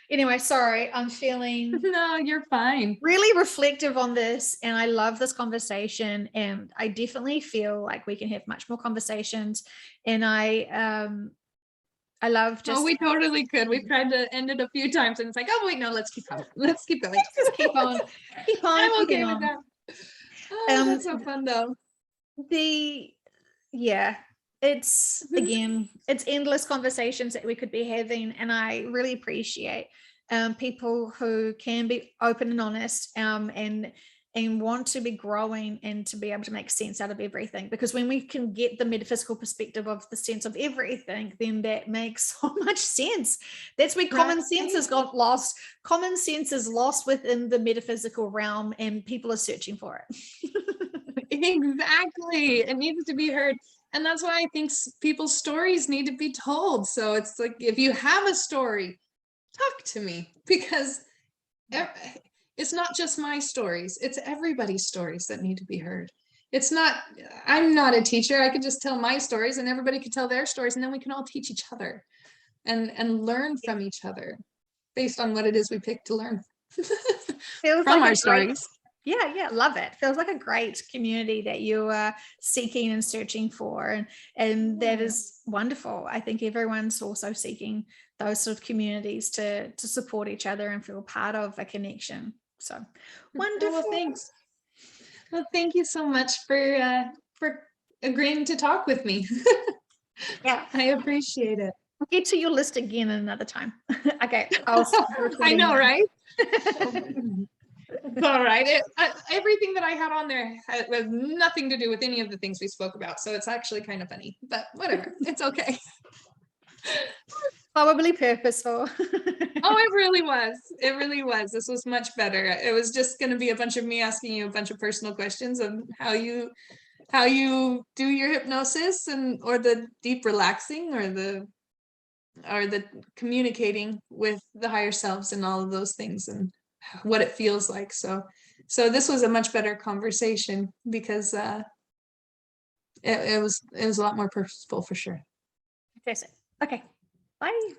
anyway, sorry, I'm feeling No, you're fine. really reflective on this, and I love this conversation, and I definitely feel like we can have much more conversations. And I love just we totally could. We've tried to end it a few times and it's like, oh wait, no, let's keep going. Let's keep going. just keep on I'm okay keeping with on. that. Oh, that's so fun though. It's again, it's endless conversations that we could be having, and I really appreciate people who can be open and honest, and want to be growing and to be able to make sense out of everything. Because when we can get the metaphysical perspective of the sense of everything, then that makes so much sense. That's where common sense has got lost. Common sense is lost within the metaphysical realm, and people are searching for it. Exactly. It needs to be heard. And that's why I think people's stories need to be told. So it's like, if you have a story, talk to me, because it's not just my stories, it's everybody's stories that need to be heard. It's not, I'm not a teacher. I could just tell my stories and everybody could tell their stories, and then we can all teach each other and learn from each other based on what it is we pick to learn Feels from like our stories. Yeah, love it. Feels like a great community that you are seeking and searching for, and that is wonderful. I think everyone's also seeking those sort of communities to support each other and feel part of a connection. So wonderful. Well, thanks. Well, thank you so much for agreeing to talk with me. Yeah, I appreciate it. I'll get to your list again another time. Okay, I'll stop I know, now. right? It's all right. Everything that I had on there had nothing to do with any of the things we spoke about, so it's actually kind of funny, but whatever. It's okay. Probably purposeful. Oh, it really was. It really was. This was much better. It was just going to be a bunch of me asking you a bunch of personal questions of how you do your hypnosis, and or the deep relaxing, or the communicating with the higher selves and all of those things, and what it feels like. So this was a much better conversation because it was a lot more purposeful for sure. Okay, bye.